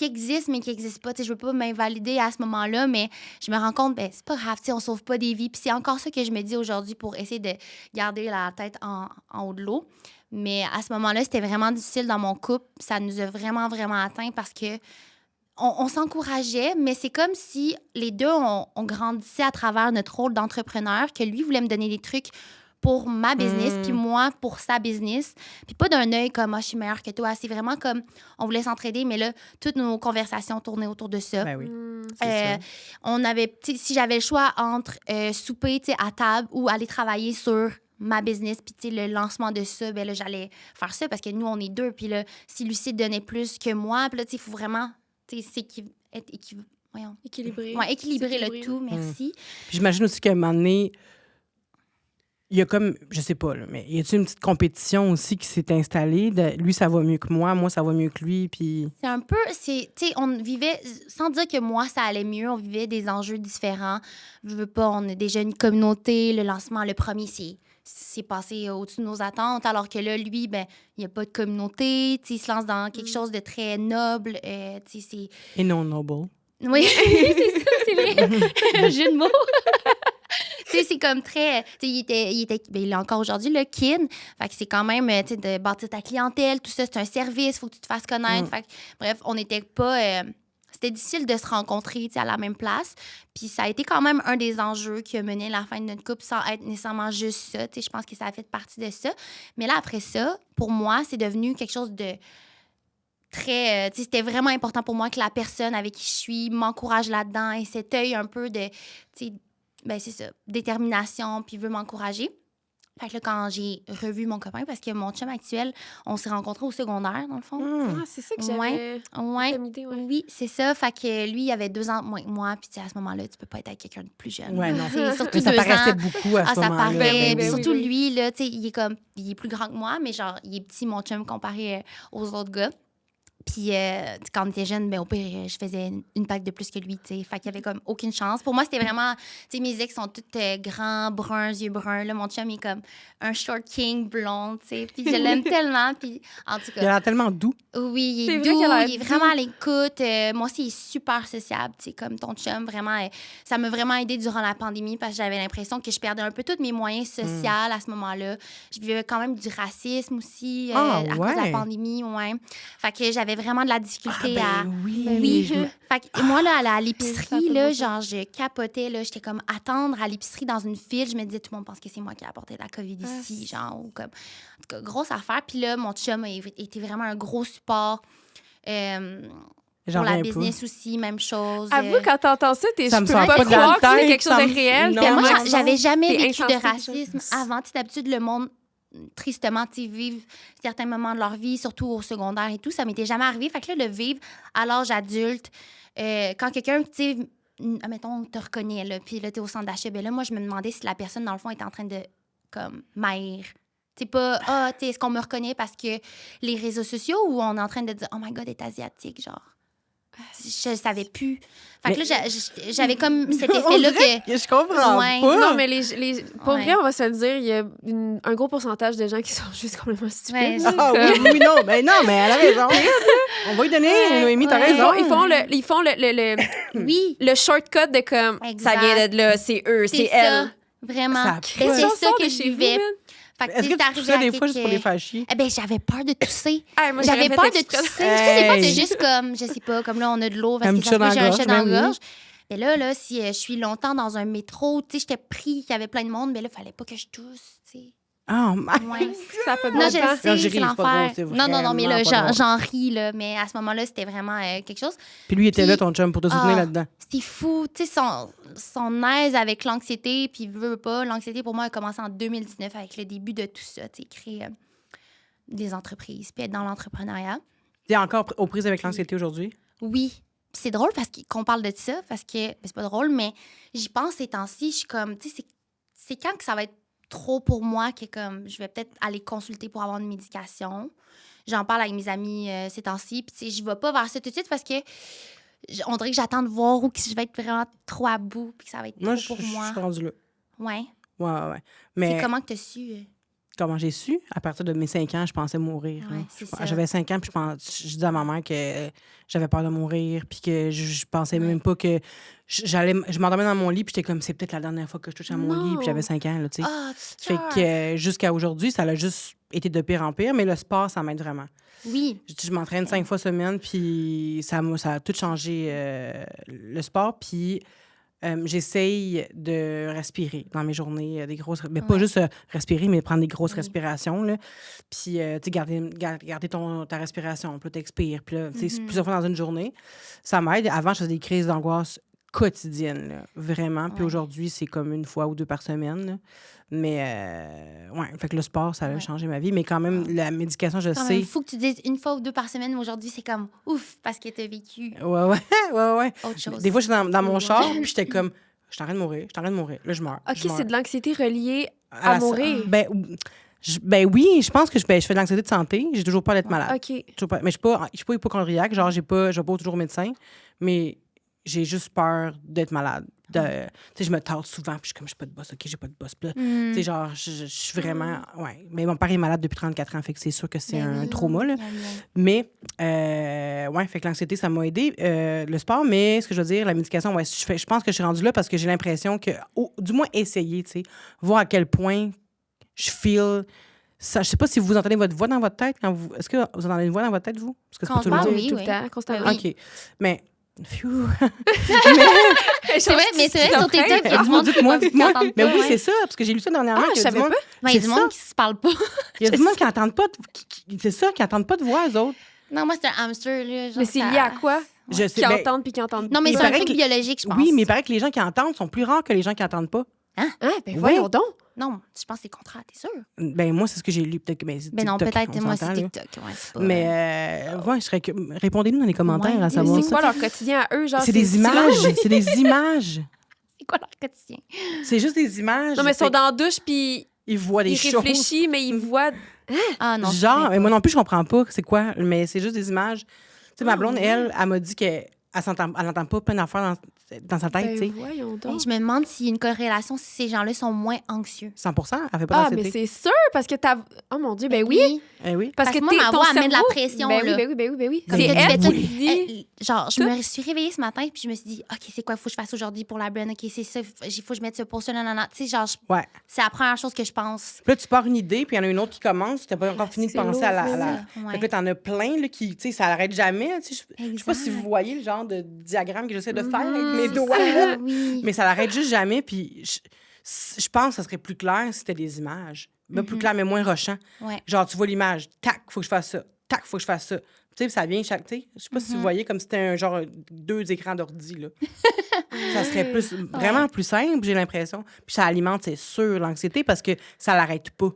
existe, mais qui n'existe pas. Tu sais, je veux pas m'invalider à ce moment-là, mais je me rends compte, ben, c'est pas grave, tu sais, on sauve pas des vies. Puis c'est encore ça que je me dis aujourd'hui pour essayer de garder la tête en haut de l'eau. Mais à ce moment-là, c'était vraiment difficile dans mon couple. Ça nous a vraiment, vraiment atteint parce que on s'encourageait, mais c'est comme si les deux, on grandissait à travers notre rôle d'entrepreneur, que lui voulait me donner des trucs pour ma business, puis moi pour sa business. Puis pas d'un œil comme, je suis meilleure que toi. C'est vraiment comme, on voulait s'entraider, mais là, toutes nos conversations tournaient autour de ça. Ben oui, Mm. c'est sûr. On avait, si j'avais le choix entre souper à table ou aller travailler sur ma business, puis le lancement de ça, ben là, j'allais faire ça parce que nous, on est deux. Puis là, si Lucie donnait plus que moi, puis là, il faut vraiment être Équilibré. équilibrer le S'équilibrer. tout, merci. Puis j'imagine aussi qu'à un moment donné, il y a comme, je sais pas, là, mais y a-t-il une petite compétition aussi qui s'est installée? Lui, ça va mieux que moi ça va mieux que lui, puis... C'est un peu, tu sais, on vivait, sans dire que moi, ça allait mieux, on vivait des enjeux différents. Je veux pas, on a déjà une communauté, le lancement, le premier, c'est passé au-dessus de nos attentes, alors que là, lui, ben, il n'y a pas de communauté, tu sais, il se lance dans quelque chose de très noble, tu sais, c'est... Et non noble. Oui, c'est ça, c'est vrai. Jeu de mots. Tu sais, c'est comme très... Tu sais, il est encore aujourd'hui, le kin. Fait que c'est quand même, tu sais, de bâtir ta clientèle, tout ça, c'est un service, il faut que tu te fasses connaître. Fait que, bref, on n'était pas... c'était difficile de se rencontrer, tu sais, à la même place. Puis ça a été quand même un des enjeux qui a mené la fin de notre couple sans être nécessairement juste ça. Tu sais, je pense que ça a fait partie de ça. Mais là, après ça, pour moi, c'est devenu quelque chose de... très... tu sais, c'était vraiment important pour moi que la personne avec qui je suis m'encourage là-dedans et cet œil un peu de, tu sais, ben c'est ça, détermination, puis veut m'encourager. Fait que là, quand j'ai revu mon copain, parce que mon chum actuel, on s'est rencontrés au secondaire, dans le fond. Ah, c'est ça que j'avais Ouais. comme idée, ouais. Oui, c'est ça. Fait que lui, il avait 2 ans de moins que moi. Puis tu sais, à ce moment-là, tu peux pas être avec quelqu'un de plus jeune. Ouais, non. C'est surtout Mais ça 2 paraissait ans. beaucoup à ce Ça moment-là. paraît. Ben oui, Surtout oui. lui, là, tu sais, il est plus grand que moi, mais genre, il est petit, mon chum, comparé aux autres gars. Puis quand on était jeune, ben, au pire, je faisais une pack de plus que lui, tu sais. Fait qu'il y avait comme aucune chance. Pour moi, c'était vraiment... Tu sais, mes ex sont tous grands, bruns, yeux bruns. Là, mon chum est comme un short king blond, tu sais. Puis je l'aime tellement. Puis en tout Il a cas... l'air tellement doux. Oui, il C'est est vrai qu'il a doux, l'air il est doux. vraiment à l'écoute. Moi aussi, il est super sociable, tu sais, comme ton chum. Vraiment, ça m'a vraiment aidé durant la pandémie parce que j'avais l'impression que je perdais un peu tous mes moyens sociaux à ce moment-là. Je vivais quand même du racisme aussi à cause de la ouais. pandémie, ouais. Fait que j'avais vraiment de la difficulté à... oui. Oui. je me- Fait que moi, là, à Ça l'épicerie, peut là, pas genre, je capotais, là. J'étais comme attendre à l'épicerie dans une file. Je me disais, tout le monde pense que c'est moi qui ai apporté la COVID ici, genre, ou comme... En tout cas, grosse affaire. Puis là, mon chum a été vraiment un gros support. J'en Pour la reviens pas. business aussi, même chose. Avoue, quand t'entends ça, Ça je me peux sort pas pas de la croire que c'est tête, quelque chose ça de me- réel. Non, Puis moi, non, j'avais jamais t'es vécu de insensible, racisme avant. Tu sais, d'habitude, le monde, tristement, tu sais, vivent certains moments de leur vie, surtout au secondaire et tout. Ça m'était jamais arrivé. Fait que là, le vivre à l'âge adulte, quand quelqu'un, tu sais, admettons, on te reconnaît, là, puis là, t'es au centre d'achat. Ben là, moi, je me demandais si la personne, dans le fond, était en train de, comme, m'haïr. C'est pas, est-ce qu'on me reconnaît parce que les réseaux sociaux ou on est en train de dire, oh my God, t'es asiatique, genre. Je savais plus. Fait que là, j'avais comme cet effet-là que. Je comprends Ouais. pas. Non, mais pour Ouais. vrai, on va se le dire, il y a un gros pourcentage de gens qui sont juste complètement stupides. Ouais, Ah oui, non, mais elle a raison. On va lui donner, Noémie, t'as Ouais. raison. Ils font le Oui, le shortcut de comme Exact. ça vient de là, c'est eux, c'est ça. elle. Vraiment. Ça Ben, pue. c'est ça Sors que de je chez vous, vivais. man. Fait que, Est-ce que c'est tu toussais arrivé des à fois juste pour les quelques- faire chier? Eh ben, j'avais peur de tousser. Ah, moi, J'avais j'aurais peur fait de exprès. tousser. Tu sais, des fois, Hey. c'est juste comme, je sais pas, comme là, on a de l'eau parce Un que petit ça se peut, chat j'ai dans la un chat gorge, dans la ben oui. gorge. Mais là, si je suis longtemps dans un métro, tu sais, j'étais pris, qu'il y avait plein de monde, mais là, il fallait pas que je tousse, tu sais. Ah, Ouais. Ça peut Non, je le Non, sais, j'ai c'est ri, c'est pas drôle, l'enfer. c'est Non, mais là, vraiment pas drôle. j'en ris, là. Mais à ce moment-là, c'était vraiment quelque chose. Puis lui, il était Puis- là, ton chum, pour te soutenir Ah. là-dedans. C'est fou, tu sais, son aise avec l'anxiété, puis veut pas. L'anxiété, pour moi, a commencé en 2019 avec le début de tout ça, tu sais, créer des entreprises, puis être dans l'entrepreneuriat. T'es encore aux prises avec l'anxiété aujourd'hui? Oui. Puis c'est drôle qu'on parle de ça, parce que ben, c'est pas drôle, mais j'y pense ces temps-ci. Je suis comme, tu sais, c'est quand que ça va être trop pour moi que comme je vais peut-être aller consulter pour avoir une médication. J'en parle avec mes amis ces temps-ci, puis tu sais, je vais pas vers ça tout de suite parce que on dirait que j'attends de voir où que je vais être vraiment trop à bout, puis que ça va être Moi, trop je pour moi. suis rendue là. Ouais. Ouais. Mais C'est comment que tu as su? comment j'ai su? À partir de mes 5 ans, je pensais mourir. Ouais, hein. c'est ça. J'avais 5 ans, puis je disais à ma mère que j'avais peur de mourir, puis que je pensais Ouais. même pas que je m'endormais dans mon lit, puis j'étais comme, c'est peut-être la dernière fois que je touche à mon lit, Non. puis j'avais 5 ans, là, tu sais. Ah, tu Fait que jusqu'à aujourd'hui, ça a juste été de pire en pire, mais le sport, ça m'aide vraiment. Oui. Je m'entraîne 5 fois semaine, puis ça a tout changé le sport. Puis j'essaye de respirer dans mes journées, des grosses... Mais pas Ouais. juste respirer, mais prendre des grosses Oui. respirations, là. Puis, tu sais, garder ta respiration, puis là, t'expires. Puis là, tu sais, Mhm. plusieurs fois dans une journée, ça m'aide. Avant, je faisais des crises d'angoisse quotidiennes, là, vraiment. Puis Ouais. aujourd'hui, c'est comme 1 fois ou 2 par semaine, là. Mais, ouais, fait que le sport, ça a Ouais. changé ma vie. Mais quand même, la médication, je Quand sais... même fou que tu dises 1 fois ou 2 par semaine, mais aujourd'hui, c'est comme ouf, parce que tu as vécu Ouais. autre chose. Des fois, je suis dans mon Ouais. char, puis j'étais comme, je suis en train de mourir. Là, je meurs. OK, je meurs. c'est de l'anxiété reliée à la- mourir. Ben oui, je pense que je fais de l'anxiété de santé. J'ai toujours peur d'être malade. OK. Toujours pas- mais je suis pas hypochondriaque. Genre, je vais pas toujours au médecin, mais j'ai juste peur d'être malade. Tu sais, je me tarde souvent, puis je suis comme, j'ai pas de boss, OK, j'ai pas de boss. Puis là, Hmm. tu sais, genre, je suis vraiment... Ouais. Mais mon père est malade depuis 34 ans, fait que c'est sûr que c'est Ben un oui. trauma, là. Bien. Mais, ouais, fait que l'anxiété, ça m'a aidé. Le sport, mais ce que je veux dire, la médication, ouais, je pense que je suis rendue là parce que j'ai l'impression que, du moins, essayer, tu sais, voir à quel point je feel. Ça, je sais pas si vous entendez votre voix dans votre tête. Est-ce que vous entendez une voix dans votre tête, vous? Parce que c'est Quand pas on tout le parle, monde. oui, tout oui. le temps, constamment. Oui. OK. Mais, phew. C'est vrai, mais c'est vrai, sur TikTok, il y a du monde Dites-moi. qui n'entend Mais pas. oui, ouais. c'est ça, parce que j'ai lu ça dernièrement. Ah, qu'il y je a du savais monde- pas. Ouais, il y a c'est du ça. monde qui se parle pas. Il y a du monde qui n'entendent pas. C'est ça, qui n'entendent pas de voix, eux autres. Non, moi, c'est un hamster. Là, genre, Mais c'est ça- lié à quoi? Je sais. Qui ben, entendent puis qui entendent Non, mais Il c'est un paraît truc que- biologique, je pense. oui, mais il paraît que les gens qui entendent sont plus rares que les gens qui n'entendent pas. Ah, ben Oui. voyons donc. Non, je pense que c'est le contraire, t'es sûr? Ben, moi, c'est ce que j'ai lu. Peut-être que c'est Ben non, TikTok, peut-être, on moi, s'entend, c'est là. TikTok. Ouais, c'est pas... Mais, ouais, répondez-nous dans les commentaires Ouais. à savoir. C'est quoi leur quotidien à eux? Genre, C'est des images. C'est des images. C'est quoi leur quotidien? C'est juste des images. Non, mais ils sont Fait- dans la douche puis Ils voient des ils choses. réfléchissent, mais ils voient. Ah non. Genre, je mais moi non plus, je comprends pas c'est quoi, mais c'est juste des images. Tu sais, ma blonde, ouais. elle m'a dit qu'elle n'entend pas plein d'affaires dans sa tête, Ben, tu sais. voyons Ben, donc. je me demande s'il y a une corrélation si ces gens-là sont moins anxieux. 100%, elle fait pas Ah, mais d'anxiété. c'est sûr, parce que t'as. Oh mon Dieu, ben oui. Eh oui. Parce que moi, t'es- ma ton voix, elle met de la cerveau- pression, Ben oui, là. ben oui, ben oui, ben oui. Comme C'est que tu elle fais qui tout. le dit. Genre, je me suis réveillée ce matin puis je me suis dit, OK, c'est quoi il faut que je fasse aujourd'hui pour la brand? OK, c'est ça, il faut que je mette ça pour ça, nanana. Tu sais, genre, Ouais. c'est la première chose que je pense. Puis là, tu pars une idée, puis il y en a une autre qui commence, tu n'as pas encore fini de c'est penser lourd, à la. c'est Ouais. Fait que là, t'en as plein, là, qui, tu sais, ça n'arrête jamais. Tu sais, je sais pas si Exact. vous voyez le genre de diagramme que j'essaie de faire avec Mhm. mes C'est doigts, ça, là. oui. Mais ça l'arrête juste jamais, puis je pense que ça serait plus clair si c'était des images. Ben, plus clair, mais moins rushant. Ouais. Genre, tu vois l'image, tac, faut que je fasse ça. Tac, faut que je fasse ça. Tu sais, ça vient chaque. Tu sais, je sais pas si vous voyez comme si c'était un genre 2 écrans d'ordi, là. Ça serait vraiment plus simple, j'ai l'impression. Puis ça alimente, c'est sûr, l'anxiété parce que ça l'arrête pas.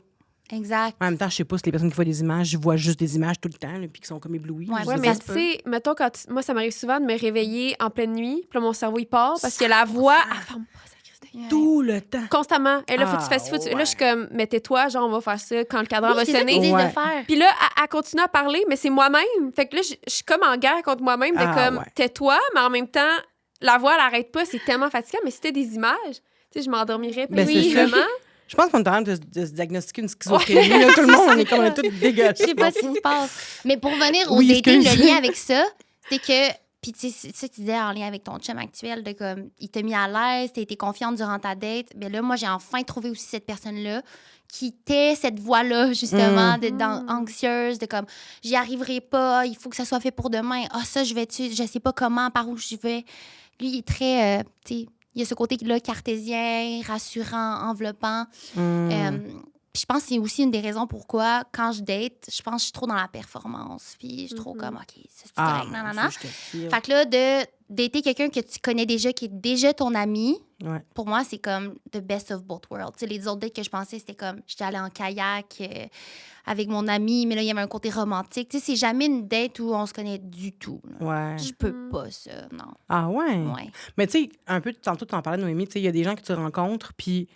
Exact. En même temps, je sais pas si les personnes qui voient des images, je vois juste des images tout le temps, là, puis qui sont comme éblouies. Ouais, Je Ouais, sais mais pas. tu sais, mettons, moi, ça m'arrive souvent de me réveiller en pleine nuit, puis là, mon cerveau, il part, parce que la voix, elle ferme pas sa crise de gueule. Ouais. Tout le temps. Constamment. Et là, faut que tu Ah, fasses, ouais. Là, je suis comme, mais tais-toi, genre, on va faire ça quand le cadran Oui, va c'est ça qu'ils sonner. disent Ouais. de faire. Puis là, elle continue à parler, mais c'est moi-même. Fait que là, je suis comme en guerre contre moi-même de Ah, comme, ouais. tais-toi, mais en même temps, la voix, elle arrête pas, c'est tellement fatigant. Mais si c'était des images, tu sais, je m'endormirais Ben, c'est ça. paisiblement. Je pense qu'on est en train de se diagnostiquer une schizophrénie. Là, tout le monde, on est comme tout dégagé. Je sais pas ce qui se passe. Mais pour revenir au Oui, dating, excuse. le lien avec ça, c'est que. Puis, tu sais, c'est ça que tu disais en lien avec ton chum actuel, de comme, il t'a mis à l'aise, t'as été confiante durant ta date. Mais là, moi, j'ai enfin trouvé aussi cette personne-là qui était cette voix-là, justement, anxieuse, de comme, j'y arriverai pas, il faut que ça soit fait pour demain. Ah, ça, je sais pas comment, par où je vais. Lui, il est très, tu sais, il y a ce côté-là cartésien, rassurant, enveloppant. Puis je pense que c'est aussi une des raisons pourquoi, quand je date, je pense que je suis trop dans la performance. Puis je suis trop comme, OK, ça, c'est correct, nanana. Fait que là, de dater quelqu'un que tu connais déjà, qui est déjà ton ami, Ouais. pour moi, c'est comme the best of both worlds. Tu sais, les autres dates que je pensais, c'était comme, j'étais allée en kayak avec mon ami, mais là, il y avait un côté romantique. Tu sais, c'est jamais une date où on se connaît du tout. Là. Ouais. Je peux pas ça, non. Ah ouais? Ouais. Mais tu sais, un peu, tantôt, tu en parlais, Noémie, tu sais, il y a des gens que tu rencontres, puis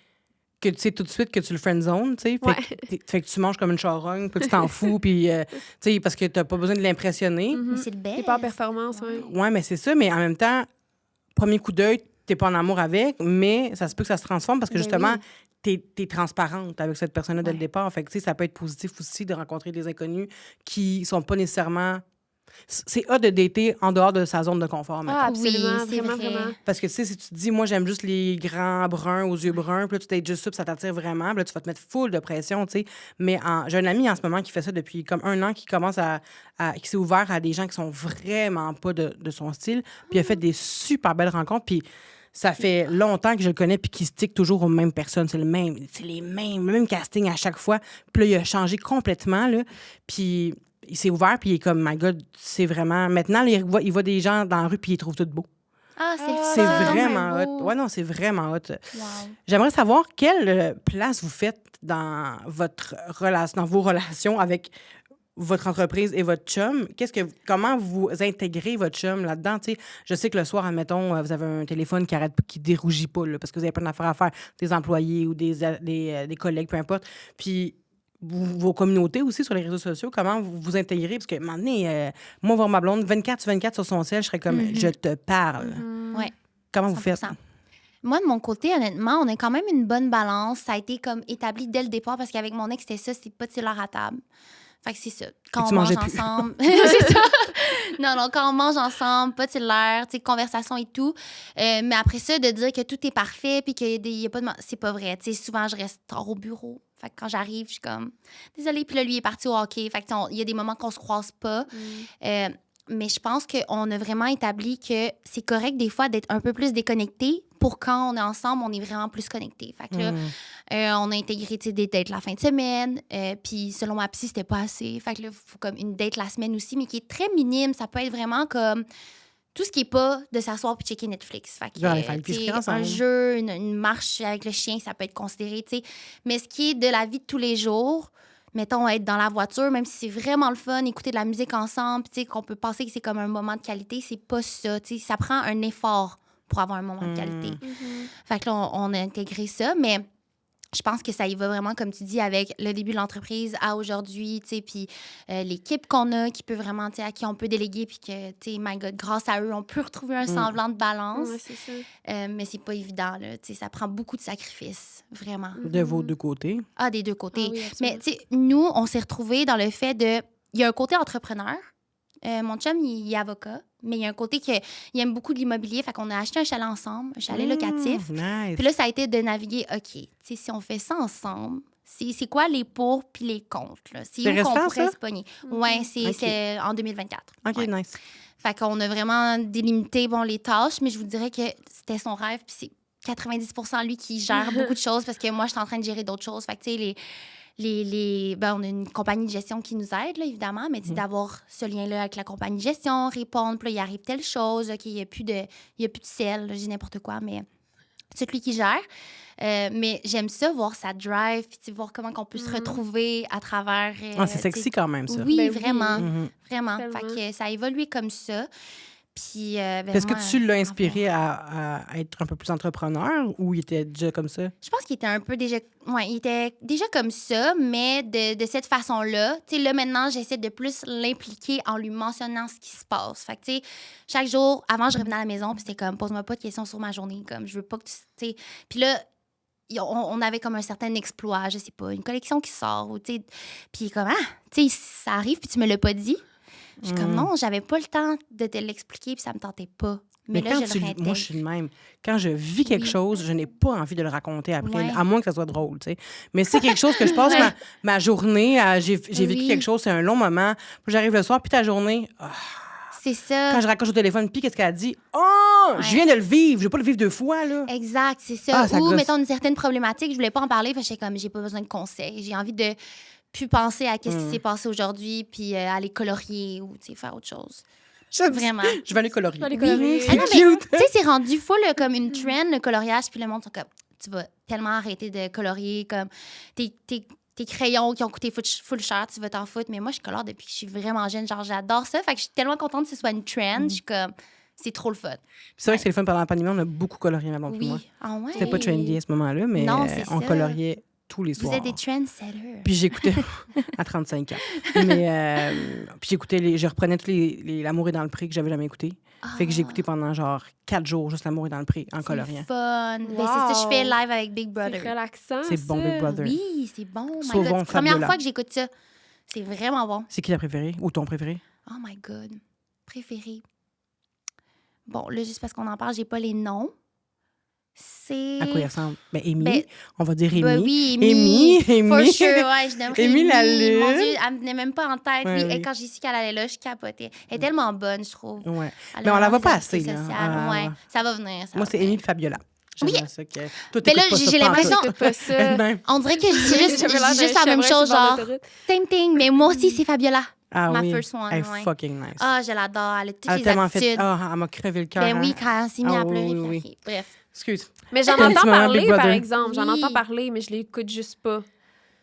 que tu sais tout de suite que tu le friendzone, tu sais. Fait que tu manges comme une charogne, puis tu t'en fous, puis, tu sais, parce que t'as pas besoin de l'impressionner. Mais c'est le best. T'es pas en performance, ouais. Ouais, mais c'est ça, mais en même temps, premier coup d'œil, t'es pas en amour avec, mais ça se peut que ça se transforme parce que Ben justement, oui. t'es transparente avec cette personne-là dès le Ouais. départ. Fait que, tu sais, ça peut être positif aussi de rencontrer des inconnus qui sont pas nécessairement. C'est hot de dater en dehors de sa zone de confort, mettons. Ah, absolument, Oui, c'est vraiment, vrai. vraiment. Parce que, tu sais, si tu te dis, moi, j'aime juste les grands bruns aux yeux bruns, puis là, tu t'es juste ça, puis ça t'attire vraiment, puis là, tu vas te mettre full de pression, tu sais. Mais j'ai un ami en ce moment qui fait ça depuis comme 1 an, qui commence qui s'est ouvert à des gens qui sont vraiment pas de son style, puis il a fait des super belles rencontres, puis ça fait longtemps que je le connais, puis qu'il stick toujours aux mêmes personnes. C'est le même casting à chaque fois. Puis là, il a changé complètement, là. Puis il s'est ouvert, puis il est comme, my God, c'est vraiment... Maintenant, là, il voit des gens dans la rue, puis il les trouve tous beaux. Ah, c'est le C'est fun. vraiment beau. hot. Ouais, non, c'est vraiment hot. Wow. J'aimerais savoir quelle place vous faites dans dans vos relations avec votre entreprise et votre chum. Comment vous intégrez votre chum là-dedans? Tu sais, je sais que le soir, admettons, vous avez un téléphone qui dérougit pas, là, parce que vous avez plein d'affaires à faire, des employés ou des collègues, peu importe. Puis vos communautés aussi sur les réseaux sociaux, comment vous vous intégrez? Parce que, à un moment donné, moi, voir ma blonde 24/24 sur son ciel, je serais comme, je te parle. Ouais. Comment vous faites? 100%. Moi, de mon côté, honnêtement, on a quand même une bonne balance. Ça a été comme établi dès le départ parce qu'avec mon ex, c'était ça, c'était pas de cellulaire à table. Fait que c'est ça. Quand tu on mange mangeais plus. ensemble. c'est ça. Non, quand on mange ensemble, pas de cellulaire, tu sais, conversation et tout. Mais après ça, de dire que tout est parfait puis qu'il y a pas de. C'est pas vrai. Tu sais, souvent, je reste tard au bureau. Fait que quand j'arrive, je suis comme, désolée. Puis là, lui est parti au hockey. Fait que il y a des moments qu'on se croise pas. Mais je pense qu'on a vraiment établi que c'est correct des fois d'être un peu plus déconnecté pour quand on est ensemble, on est vraiment plus connecté. Fait que là, on a intégré des dates la fin de semaine. Puis selon ma psy, c'était pas assez. Fait que là, il faut comme une date la semaine aussi, mais qui est très minime. Ça peut être vraiment comme tout ce qui est pas de s'asseoir puis checker Netflix. Fait que, Genre, aller faire l'épicerie t'sais, ensemble. un jeu, une marche avec le chien, ça peut être considéré. T'sais. Mais ce qui est de la vie de tous les jours, mettons, être dans la voiture, même si c'est vraiment le fun, écouter de la musique ensemble, puis qu'on peut penser que c'est comme un moment de qualité, c'est pas ça. Ça prend un effort pour avoir un moment de qualité. Fait que là, on a intégré ça, mais je pense que ça y va vraiment, comme tu dis, avec le début de l'entreprise à aujourd'hui, tu sais, puis l'équipe qu'on a qui peut vraiment, tu sais, à qui on peut déléguer, puis que, tu sais, my God, grâce à eux, on peut retrouver un semblant de balance. Ouais, c'est ça. Mais c'est pas évident, là, tu sais, ça prend beaucoup de sacrifices, vraiment. De vos deux côtés. Ah, des deux côtés. Ah oui, absolument. Mais, tu sais, nous, on s'est retrouvés dans le fait de... Il y a un côté entrepreneur. Mon chum, il est avocat, mais il y a un côté qu'il aime beaucoup de l'immobilier. Fait qu'on a acheté un chalet ensemble, un chalet locatif. Nice. Puis là, ça a été de naviguer, OK, tu sais, si on fait ça ensemble, c'est quoi les pour puis les contre, là? C'est où qu'on récent, pourrait ça? se pogner? Ouais, OK. c'est en 2024. OK, Ouais. nice. Fait qu'on a vraiment délimité, les tâches, mais je vous dirais que c'était son rêve, puis c'est 90% lui qui gère beaucoup de choses parce que moi, je suis en train de gérer d'autres choses. Fait que, tu sais, on a une compagnie de gestion qui nous aide, là, évidemment, mais d'avoir ce lien-là avec la compagnie de gestion, répondre, puis là, il arrive telle chose, OK, il n'y a plus de sel, là, j'ai n'importe quoi, mais c'est lui qui gère. Mais j'aime ça, voir sa drive, puis voir comment on peut se retrouver à travers... c'est sexy quand même, ça. Oui, Ben vraiment. Mhm. Vraiment. Tellement. Fait que ça a évolué comme ça. Puis, Est-ce que tu l'as inspiré à être un peu plus entrepreneur ou il était déjà comme ça? Je pense qu'il était un peu déjà... Ouais, il était déjà comme ça, mais de cette façon-là. Tu sais, là, maintenant, j'essaie de plus l'impliquer en lui mentionnant ce qui se passe. Fait que, tu sais, chaque jour, avant, je revenais à la maison, puis c'était comme, pose-moi pas de questions sur ma journée. Comme, je veux pas que tu sais... Puis là, on avait comme un certain exploit, je sais pas, une collection qui sort, ou tu sais... Puis comme, tu sais, ça arrive, puis tu me l'as pas dit. Je suis comme, non, j'avais pas le temps de te l'expliquer, puis ça me tentait pas. Mais là, quand je le réintègre. moi, je suis le même. Quand je vis quelque chose, je n'ai pas envie de le raconter après, Ouais. à moins que ça soit drôle, tu sais. Mais c'est quelque chose que je passe ma journée, j'ai vécu quelque chose, c'est un long moment, puis j'arrive le soir, puis ta journée, C'est ça. quand je raccroche au téléphone, puis qu'est-ce qu'elle a dit? Oh, je viens de le vivre, je vais pas le vivre 2 fois, là. Exact, c'est ça. Ça Ou, gosse. mettons, une certaine problématique, je voulais pas en parler, parce que j'étais comme, j'ai pas besoin de conseils. J'ai envie de plus penser à qu'est-ce qui s'est passé aujourd'hui, puis aller colorier ou, tu sais, faire autre chose. Vraiment. Je vais aller colorier. Je vais aller Oui. colorier. Ah non, C'est mais, cute. tu sais, c'est rendu full comme une trend, le coloriage, puis le monde sont comme, tu vas tellement arrêter de colorier, comme tes crayons qui ont coûté full cher, tu vas t'en foutre. Mais moi, je colore depuis que je suis vraiment jeune, genre, j'adore ça. Fait que je suis tellement contente que ce soit une trend. Je suis comme, c'est trop le fun. C'est vrai que c'est le fun pendant la pandémie, on a beaucoup colorié, ma blonde et moi. Oui. Ah ouais. C'était pas trendy à ce moment-là, mais Non, c'est on ça. coloriait tous les Vous soirs. êtes des trendsetters. Puis j'écoutais à 35 ans. Mais puis j'écoutais je reprenais tous L'amour est dans le pré que j'avais jamais écouté. Fait que j'ai écouté pendant genre 4 jours juste L'amour est dans le pré en coloriant. C'est fun. Ben, Wow. c'est ça, je fais live avec Big C'est Brother. relaxant, C'est bon, ça. Big Brother. Oui, c'est bon. My Sauvons God, c'est la première Fabiola. fois que j'écoute ça. C'est vraiment bon. C'est qui la préférée ou ton préféré? Oh my God. Préféré. Bon, là, juste parce qu'on en parle, j'ai pas les noms. C'est... À quoi il ressemble? Ben, Amy. Ben, On va dire Amy. Ben oui, Amy. For sure, ouais, je n'aimerais Amy la Mon lune. Dieu, elle me venait même pas en tête. Ouais, Oui, oui. et quand j'ai su qu'elle allait là, je capotais. Elle est tellement bonne, je trouve. Ouais. Elle Mais a on la voit vraiment pas des assez, qualités là. sociales. Ah, Ouais, ouais. ça va venir. Ça Moi, va c'est venir. Amy et Fabiola. Oui. J'aimerais ça que... Toi, Mais là, t'écoutes pas ça j'ai pantoute. l'impression- J'écoute pas ça. Elle-même. On dirait que je dis juste, J'avais je l'air dis d'un juste la même chevreuil chose, sur le bord genre, de l'autoroute. same thing. Mais moi aussi, c'est Fabiola. Ah Ma oui. first one, Elle est ouais. fucking nice. Ah, je l'adore. Elle a toutes Elle a les tellement attitudes. fait... Ah, elle m'a crevé le cœur. Ben oui, hein. quand elle s'est mise Ah à pleurer. oui, oui, puis bref. Excuse. Mais j'en Un petit entends moment parler, Big par Brother. exemple. J'en Oui. entends parler, mais je l'écoute juste pas.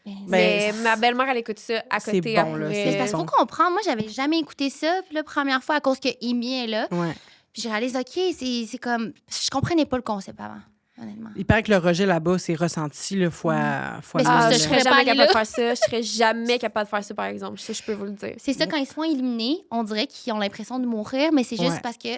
Ben, Mais Ben, ma belle-mère, elle écoute ça à c'est côté. bon, là, après. c'est parce qu'il bon. faut comprendre. Moi, j'avais jamais écouté ça. Puis la première fois, à cause que Amy est là, Ouais. puis je réalise, OK, c'est comme... Je comprenais pas le concept avant, honnêtement. Il paraît que le rejet là-bas, c'est ressenti là, fois Mais c'est mille, pour ça Ah, que je je serais serais pas jamais allée capable de là. faire ça. Je serais jamais capable de faire ça, par exemple. Ça, je peux vous le dire. C'est ça, quand ils se font éliminer, on dirait qu'ils ont l'impression de mourir, mais c'est juste Ouais. parce que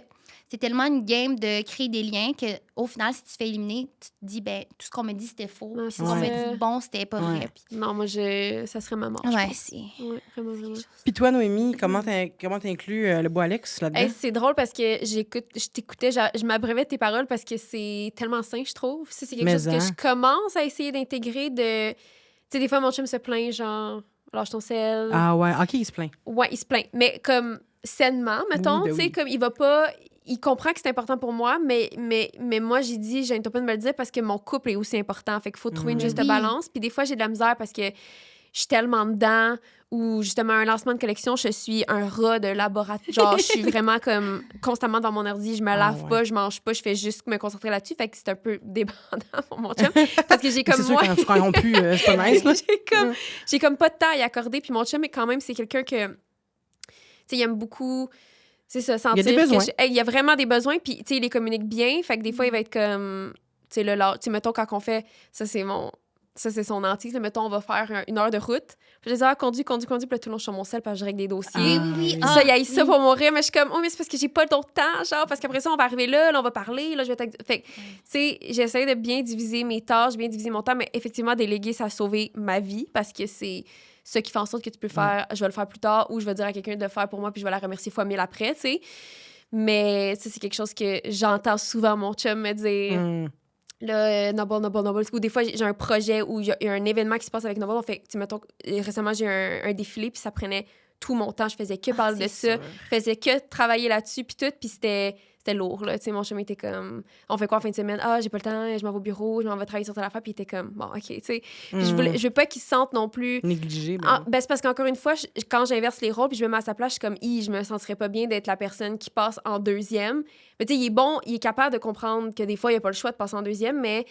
c'est tellement une game de créer des liens qu'au final, si tu te fais éliminer, tu te dis, ben tout ce qu'on me dit, c'était faux. Ouais, Puis ce c'est qu'on me ça. dit de bon, c'était pas Ouais. vrai. Puis- Non, moi, ça serait ma mort. je Ouais, pense. c'est... Ouais, vraiment, vraiment. Puis toi, Noémie, comment t'inclus le beau Alex là-dedans? Hey, c'est drôle parce que je t'écoutais, je m'abreuvais de tes paroles parce que c'est tellement sain, je trouve. Ça, c'est quelque Mais chose que hein. je commence à essayer d'intégrer de... Tu sais, des fois, mon chum se plaint, genre, lâche ton sel. Ah ouais, OK, il se plaint. Ouais, il se plaint. Mais comme sainement, mettons, Oui, ben tu sais, oui. comme il va pas... Il comprend que c'est important pour moi, mais moi, j'ai dit, j'ai pas de me le dire parce que mon couple est aussi important. Fait qu'il faut trouver une juste Oui. balance. Puis des fois, j'ai de la misère parce que je suis tellement dedans ou justement un lancement de collection, je suis un rat de laboratoire. Genre, je suis vraiment comme constamment dans mon ordi, je me lave ouais. pas, je mange pas, je fais juste me concentrer là-dessus. Fait que c'est un peu débordant pour mon chum. Parce que j'ai Mais comme c'est sûr, moi. quand tu rompu, c'est pas nice, là. j'ai comme pas de temps à y accorder. Puis mon chum, quand même, c'est quelqu'un que, tu sais, il aime beaucoup, c'est ça, sentir des besoins. il y a vraiment des besoins. Puis, tu sais, il les communique bien. Fait que des fois, il va être comme, tu sais, mettons, quand on fait, ça, c'est son antique. Mettons, on va faire 1 heure de route. Puis je dis, conduis. Puis là, tout le long, je suis sur mon sel parce que je règle des dossiers. Ah, oui. oui. Ça, il y a ça pour mourir, mais je suis comme, oh, mais c'est parce que j'ai pas d'autre temps, genre, parce qu'après ça, on va arriver là, on va parler, là, je vais Fait que, tu sais, j'essaie de bien diviser mes tâches, bien diviser mon temps, mais effectivement, déléguer, ça a sauvé ma vie parce que c'est ça qui fait en sorte que tu peux faire, je vais le faire plus tard ou je vais dire à quelqu'un de le faire pour moi puis je vais la remercier fois 1000 après, tu sais. Mais, ça, c'est quelque chose que j'entends souvent mon chum me dire. Là, Noble. Ou des fois, j'ai un projet où il y a un événement qui se passe avec Noble. On fait, tu sais, mettons, récemment, j'ai eu un défilé, puis ça prenait tout mon temps. Je faisais que parler de ça. Je faisais que travailler là-dessus, puis tout. Puis c'était c'était lourd, là. Tu sais, mon chum était comme, on fait quoi en fin de semaine? Ah, j'ai pas le temps, je m'en vais au bureau, je m'en vais travailler sur telle affaire. Puis il était comme, bon, OK, tu sais. Je veux pas qu'il se sente non plus... Négligé. C'est parce qu'encore une fois, quand j'inverse les rôles puis je me mets à sa place, je suis comme, je me sentirais pas bien d'être la personne qui passe en deuxième. Mais tu sais, il est capable de comprendre que des fois, il a pas le choix de passer en deuxième, mais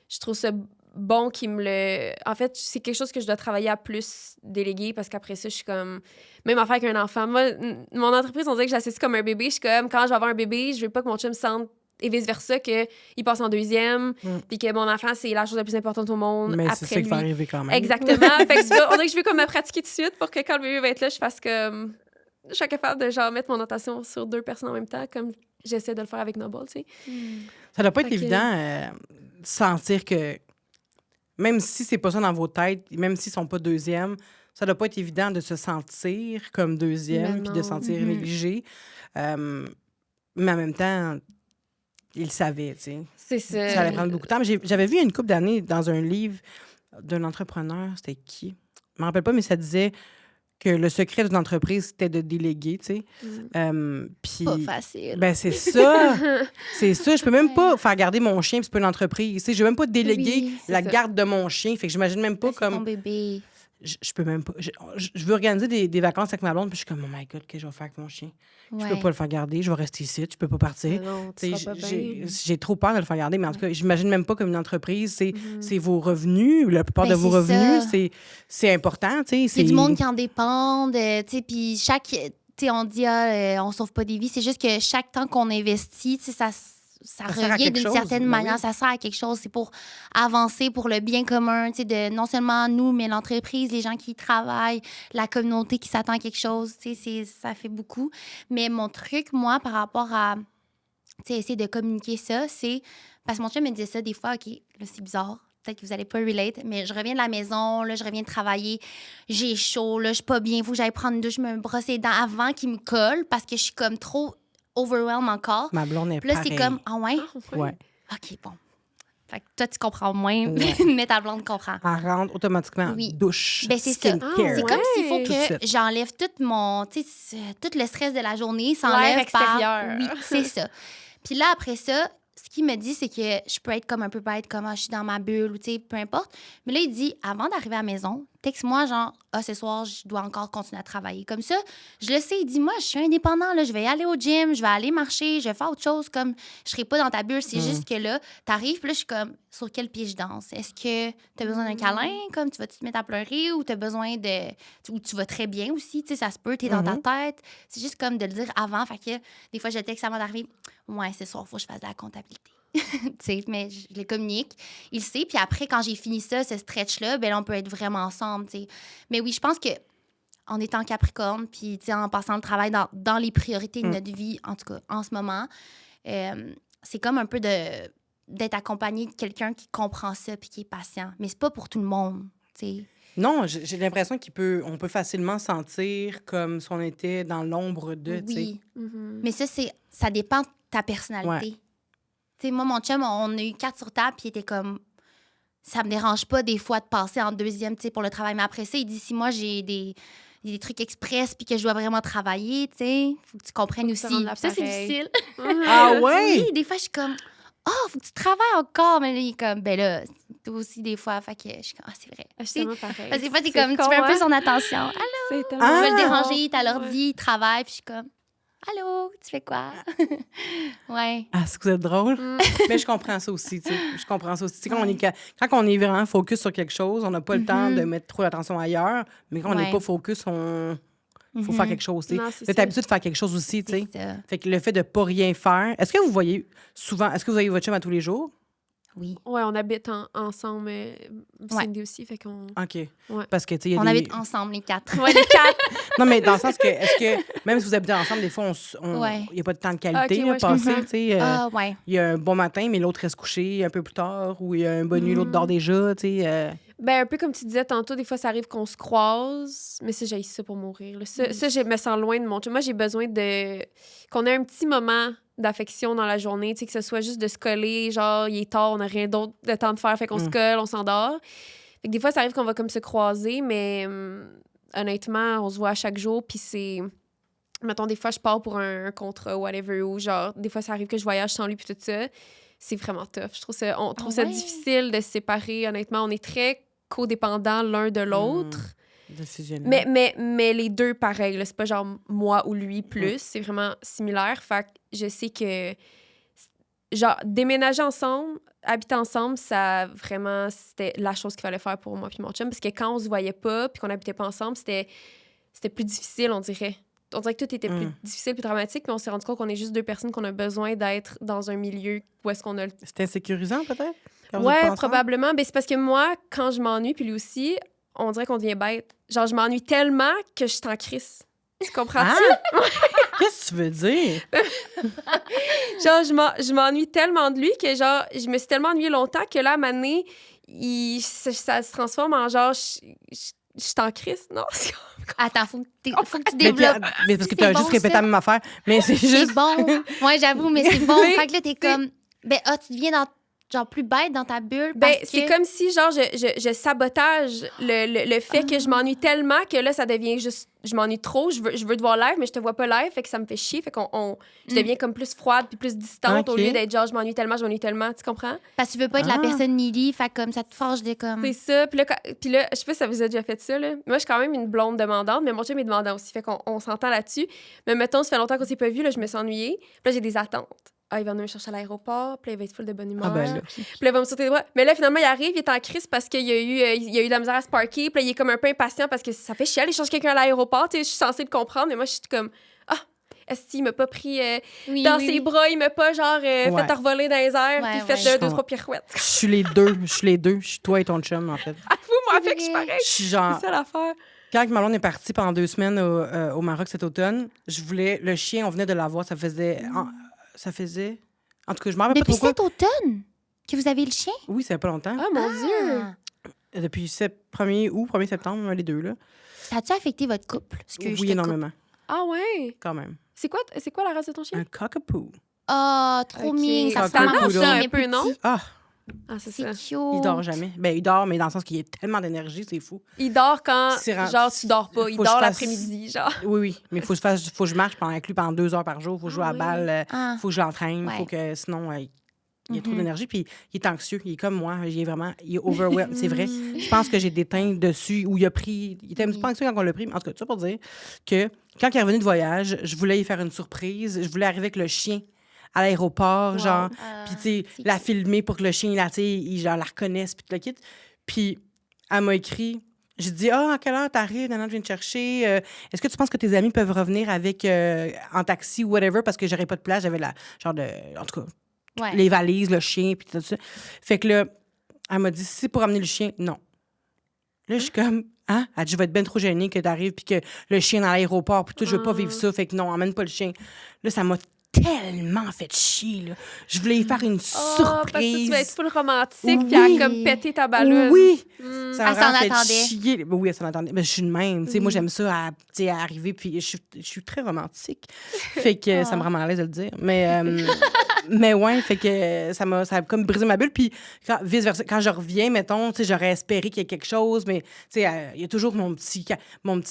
je trouve ça bon qu'il me le... En fait, c'est quelque chose que je dois travailler à plus déléguer parce qu'après ça, je suis comme... Même affaire qu'un enfant. Moi, mon entreprise, on dirait que j'associe comme un bébé. Je suis comme, quand je vais avoir un bébé, je veux pas que mon chum se sente et vice-versa, qu'il passe en deuxième, puis que mon enfant, c'est la chose la plus importante au monde. Mais après c'est ça qui va arriver quand même. Exactement. Fait que on dirait que je veux comme me pratiquer tout de suite pour que quand le bébé va être là, je fasse comme... Je suis capable de genre mettre mon attention sur 2 personnes en même temps, comme j'essaie de le faire avec Noble, tu sais. Ça doit pas être évident de sentir que, même si c'est pas ça dans vos têtes, même s'ils sont pas deuxième, ça doit pas être évident de se sentir comme deuxième puis de se sentir négligé. Mais en même temps, ils le savaient, tu sais. C'est ça. Ça allait prendre beaucoup de temps. Mais j'avais vu une couple d'années dans un livre d'un entrepreneur, c'était qui? Je me rappelle pas, mais ça disait que le secret d'une entreprise, c'était de déléguer, tu sais. Puis, Pas facile. ben c'est ça. C'est ça. Je peux même pas faire garder mon chien, puis c'est pas une entreprise. Tu sais, je veux même pas déléguer Oui, la ça. garde de mon chien. Fait que j'imagine même pas C'est ton comme... bébé. Je peux même pas... Je veux organiser des vacances avec ma blonde, puis je suis comme, oh my God, qu'est-ce que je vais faire avec mon chien? Je peux Ouais. pas le faire garder. Je vais rester ici. Je peux pas partir. Non, tu Tu sais, seras pas bien. j'ai trop peur de le faire garder, mais en tout cas, j'imagine même pas comme une entreprise. C'est vos revenus. La plupart Ben, de vos c'est revenus, ça. c'est important. Tu sais, Il y c'est a du monde qui en dépendent, tu sais, puis chaque... Tu sais, on dit, on sauve pas des vies. C'est juste que chaque temps qu'on investit, tu sais, ça sert à revient quelque d'une chose, certaine ben manière. oui. Ça sert à quelque chose. C'est pour avancer, pour le bien commun, tu sais, de non seulement nous, mais l'entreprise, les gens qui y travaillent, la communauté qui s'attend à quelque chose. Tu sais, ça fait beaucoup. Mais mon truc, moi, par rapport à, tu sais, essayer de communiquer ça, c'est... Parce que mon chum me disait ça des fois, OK, là, c'est bizarre. Peut-être que vous allez pas relate, mais je reviens de la maison, là, je reviens de travailler, j'ai chaud, là, je suis pas bien, il faut que j'aille prendre une douche, me brosser les dents avant qu'il me colle parce que je suis comme trop overwhelmed encore. Ma blonde est Puis là, pareille. c'est comme, ah ouais? Ouais. OK, bon. Fait que toi, tu comprends moins, Ouais. mais ta blonde comprend. Elle rentre automatiquement Oui. douche, Ben, c'est ça. skincare. C'est comme s'il faut Tout de que suite. j'enlève tout mon, tu sais, tout le stress de la journée L'air s'enlève extérieur. par... Oui, c'est ça. Puis là, après ça, ce qu'il me dit, c'est que je peux être comme un peu bête, comme je suis dans ma bulle ou tu sais, peu importe. Mais là, il dit, avant d'arriver à la maison, texte-moi genre, ce soir, je dois encore continuer à travailler. Comme ça, je le sais. Il dit, moi, je suis indépendant, là, je vais aller au gym, je vais aller marcher, je vais faire autre chose. Comme, je serai pas dans ta bulle. C'est juste que là, t'arrives, puis là, je suis comme, sur quel pied je danse? Est-ce que t'as besoin d'un câlin? Comme, tu vas-tu te mettre à pleurer ou t'as besoin de. Ou tu vas très bien aussi, tu sais, ça se peut, t'es dans ta tête. C'est juste comme de le dire avant. Fait que des fois, je texte avant d'arriver. Ouais, ce soir, il faut que je fasse de la comptabilité. Tu sais, mais je les communique. Il sait. Puis après, quand j'ai fini ça, ce stretch-là, ben là, on peut être vraiment ensemble, tu sais. Mais oui, je pense que en étant Capricorne, puis tu sais, en passant le travail dans les priorités de notre vie, en tout cas, en ce moment, c'est comme un peu d'être accompagné de quelqu'un qui comprend ça puis qui est patient. Mais c'est pas pour tout le monde, tu sais. Non, j'ai l'impression on peut facilement sentir comme si on était dans l'ombre de, tu sais. Oui. Mais ça dépend de ta personnalité. Ouais. Tu sais, moi, mon chum, on a eu 4 sur table, puis il était comme... Ça me dérange pas des fois de passer en deuxième, tu sais, pour le travail. Mais après ça, il dit, si moi, j'ai des trucs express puis que je dois vraiment travailler, tu sais, faut que tu comprennes aussi. ça rende Ça, c'est l'appareil. difficile. Ah ouais? Oui, des fois, je suis comme... faut que tu travailles encore. Mais là, il est comme, ben là, toi aussi, des fois. Fait que je suis comme, c'est vrai. Je suis tellement pareil. Parce que des fois, t'es C'est comme, tu con, fais un peu hein? son attention. Allô, C'est tellement... je vais le Ah! déranger, il est à l'ordi, il travaille, puis je suis comme, allô, tu fais quoi? Ouais. Ah, c'est que vous êtes drôle. Mais je comprends ça aussi, tu sais. Je comprends ça aussi. Tu sais, quand on est vraiment focus sur quelque chose, on n'a pas le temps de mettre trop l'attention ailleurs. Mais quand on n'est Ouais. pas focus, faut faire quelque chose, tu sais. Non, c'est Vous êtes ça. habitué de faire quelque chose aussi, tu sais. C'est ça. Fait que le fait de pas rien faire... Est-ce que vous voyez souvent... Est-ce que vous voyez votre chum à tous les jours? Oui. Ouais, on habite ensemble, Cindy aussi, fait qu'on... OK. Ouais. Parce que, tu sais, il y a On des... habite ensemble, les 4. Ouais, les 4. Non, mais dans le sens que, est-ce que, même si vous habitez ensemble, des fois, Ouais. il n'y a pas de temps de qualité, Ok, là, ouais, je passé, comprends. tu sais. Ouais. Il y a un bon matin, mais l'autre reste couché un peu plus tard, ou il y a un bonne nuit, l'autre dort déjà, tu sais. Ben, un peu comme tu disais tantôt, des fois, ça arrive qu'on se croise, mais ça, j'ai ça pour mourir. Là. Ça, je me sens loin de mon chum. Moi, j'ai besoin qu'on ait un petit moment d'affection dans la journée, tu sais, que ce soit juste de se coller, genre, il est tard, on n'a rien d'autre de temps de faire, fait qu'on se colle, on s'endort. Fait que des fois, ça arrive qu'on va comme se croiser, mais honnêtement, on se voit à chaque jour, puis c'est mettons, des fois, je pars pour un contrat, whatever, ou genre, des fois, ça arrive que je voyage sans lui, puis tout ça. C'est vraiment tough. On trouve ça difficile de se séparer, honnêtement. On est très codépendants l'un de l'autre. De fusionner. Mais les deux, pareil. C'est pas genre moi ou lui plus. C'est vraiment similaire. Fait que je sais que, genre, déménager ensemble, habiter ensemble, ça, vraiment, c'était la chose qu'il fallait faire pour moi puis mon chum. Parce que quand on se voyait pas puis qu'on habitait pas ensemble, c'était plus difficile, on dirait. On dirait que tout était plus difficile, plus dramatique, mais on s'est rendu compte qu'on est juste deux personnes, qu'on a besoin d'être dans un milieu où est-ce qu'on a... C'était insécurisant, peut-être? Ouais, probablement. Ben, c'est parce que moi, quand je m'ennuie, puis lui aussi, on dirait qu'on devient bête. Genre, je m'ennuie tellement que je suis en crise. Tu comprends-tu? Ah! Qu'est-ce que tu veux dire? Genre, je m'ennuie tellement de lui que, genre, je me suis tellement ennuyée longtemps que là, à un moment donné, ça se transforme en genre... Je suis en crise, non? Attends, faut que tu développes. Mais parce que tu as juste répété la même affaire. Mais c'est juste... C'est bon. Ouais, j'avoue, mais c'est bon. Fait que là, t'es comme... Ben, tu deviens genre plus bête dans ta bulle. Ben, c'est comme si, genre, je sabotage le fait que je m'ennuie tellement que là, ça devient juste... Je m'ennuie trop, je veux te voir live, mais je te vois pas live, fait que ça me fait chier. Fait je deviens comme plus froide puis plus distante au lieu d'être genre, je m'ennuie tellement, tu comprends? Parce que tu veux pas être la personne needy, fait comme ça te forge de comme... C'est ça. Puis là, je sais pas si ça vous a déjà fait ça, là. Moi, je suis quand même une blonde demandante, mais mon chum est demandant aussi, fait qu'on s'entend là-dessus. Mais mettons, ça fait longtemps qu'on s'est pas vu, là, je me suis ennuyée. Puis là, j'ai des attentes. Ah, il va venir me chercher à l'aéroport, puis là, il va être full de bonne humeur. Ah, ben là. Puis là, il va me sauter les bras. Mais là, finalement, il arrive, il est en crise parce qu'il y a eu de la misère à se parker. Puis là, il est comme un peu impatient parce que ça fait chier aller chercher quelqu'un à l'aéroport. Tu sais, je suis censée le comprendre, mais moi, je suis comme, est-ce qu'il m'a pas pris dans ses bras, il m'a pas, genre, fait envoler dans les airs, puis fait 2-3 pirouettes. Je suis les deux. Je suis toi et ton chum, en fait. Ah, vous, moi, fait que je suis pareil. Je suis genre... C'est ça l'affaire. Quand ma blonde est partie pendant 2 semaines au Maroc cet automne, je voulais... Le chien, on venait de l'avoir, ça faisait... En tout cas, je m'en rappelle pas Depuis trop. cet automne que vous avez le chien? Oui, ça fait pas longtemps. Ah, mon Dieu! Depuis 1er août, 1er septembre, les deux, là. Ça a-tu affecté votre couple? Oui, énormément. Ah ouais? Quand même. C'est quoi la race de ton chien? Un cockapoo. Ah, trop mignon. Ça Cockapoo, ressemble à là. un Un peu, non? Ah, c'est C'est ça. cute. il dort jamais. Ben, il dort, mais dans le sens qu'il y a tellement d'énergie, c'est fou. Il dort quand, C'est genre, tu dors pas. Il faut que dort je fasse- l'après-midi, genre. Oui. Mais faut que je marche avec lui pendant 2 heures par jour. Faut que je joue à la balle. Ah. Faut que je l'entraîne. Ouais. Faut que, sinon, il y a trop d'énergie. Puis il est anxieux. Il est comme moi. Il est overwhelmed. C'est vrai. Je pense que j'ai des teintes dessus où il a pris... Il était un petit peu anxieux quand on l'a pris. En tout cas, tout ça pour dire que quand il est revenu de voyage, je voulais lui faire une surprise. Je voulais arriver avec le chien à l'aéroport, genre, puis tu sais, la filmer pour que le chien, là, tu sais, il genre, la reconnaisse, puis tout le kit. Puis elle m'a écrit, j'ai dit, à quelle heure t'arrives? Maintenant, je viens te chercher. Est-ce que tu penses que tes amis peuvent revenir avec en taxi ou whatever? Parce que j'aurais pas de place. J'avais en tout cas, les valises, le chien, puis tout ça. Fait que là, elle m'a dit, si c'est pour amener le chien, non. Là, je suis comme, hein? Elle dit, je vais être bien trop gênée que t'arrives, puis que le chien dans l'aéroport, puis tout, je veux pas vivre ça. Fait que non, emmène pas le chien. Là, ça m'a tellement fait chier, là. Je voulais y faire une surprise. Parce que tu vas être full romantique, puis elle a comme pété ta ballonne. Oui! Elle Ça m'a s'en vraiment fait attendait. chier. Oui, elle s'en attendait. Mais je suis de même. Tu sais, moi, j'aime ça à arriver, puis je suis très romantique. Fait que ça me rend mal à l'aise de le dire. Mais ouais, fait que ça a comme brisé ma bulle. Puis vice-versa, quand je reviens, mettons, tu sais, j'aurais espéré qu'il y ait quelque chose, mais tu sais, il y a toujours mon petit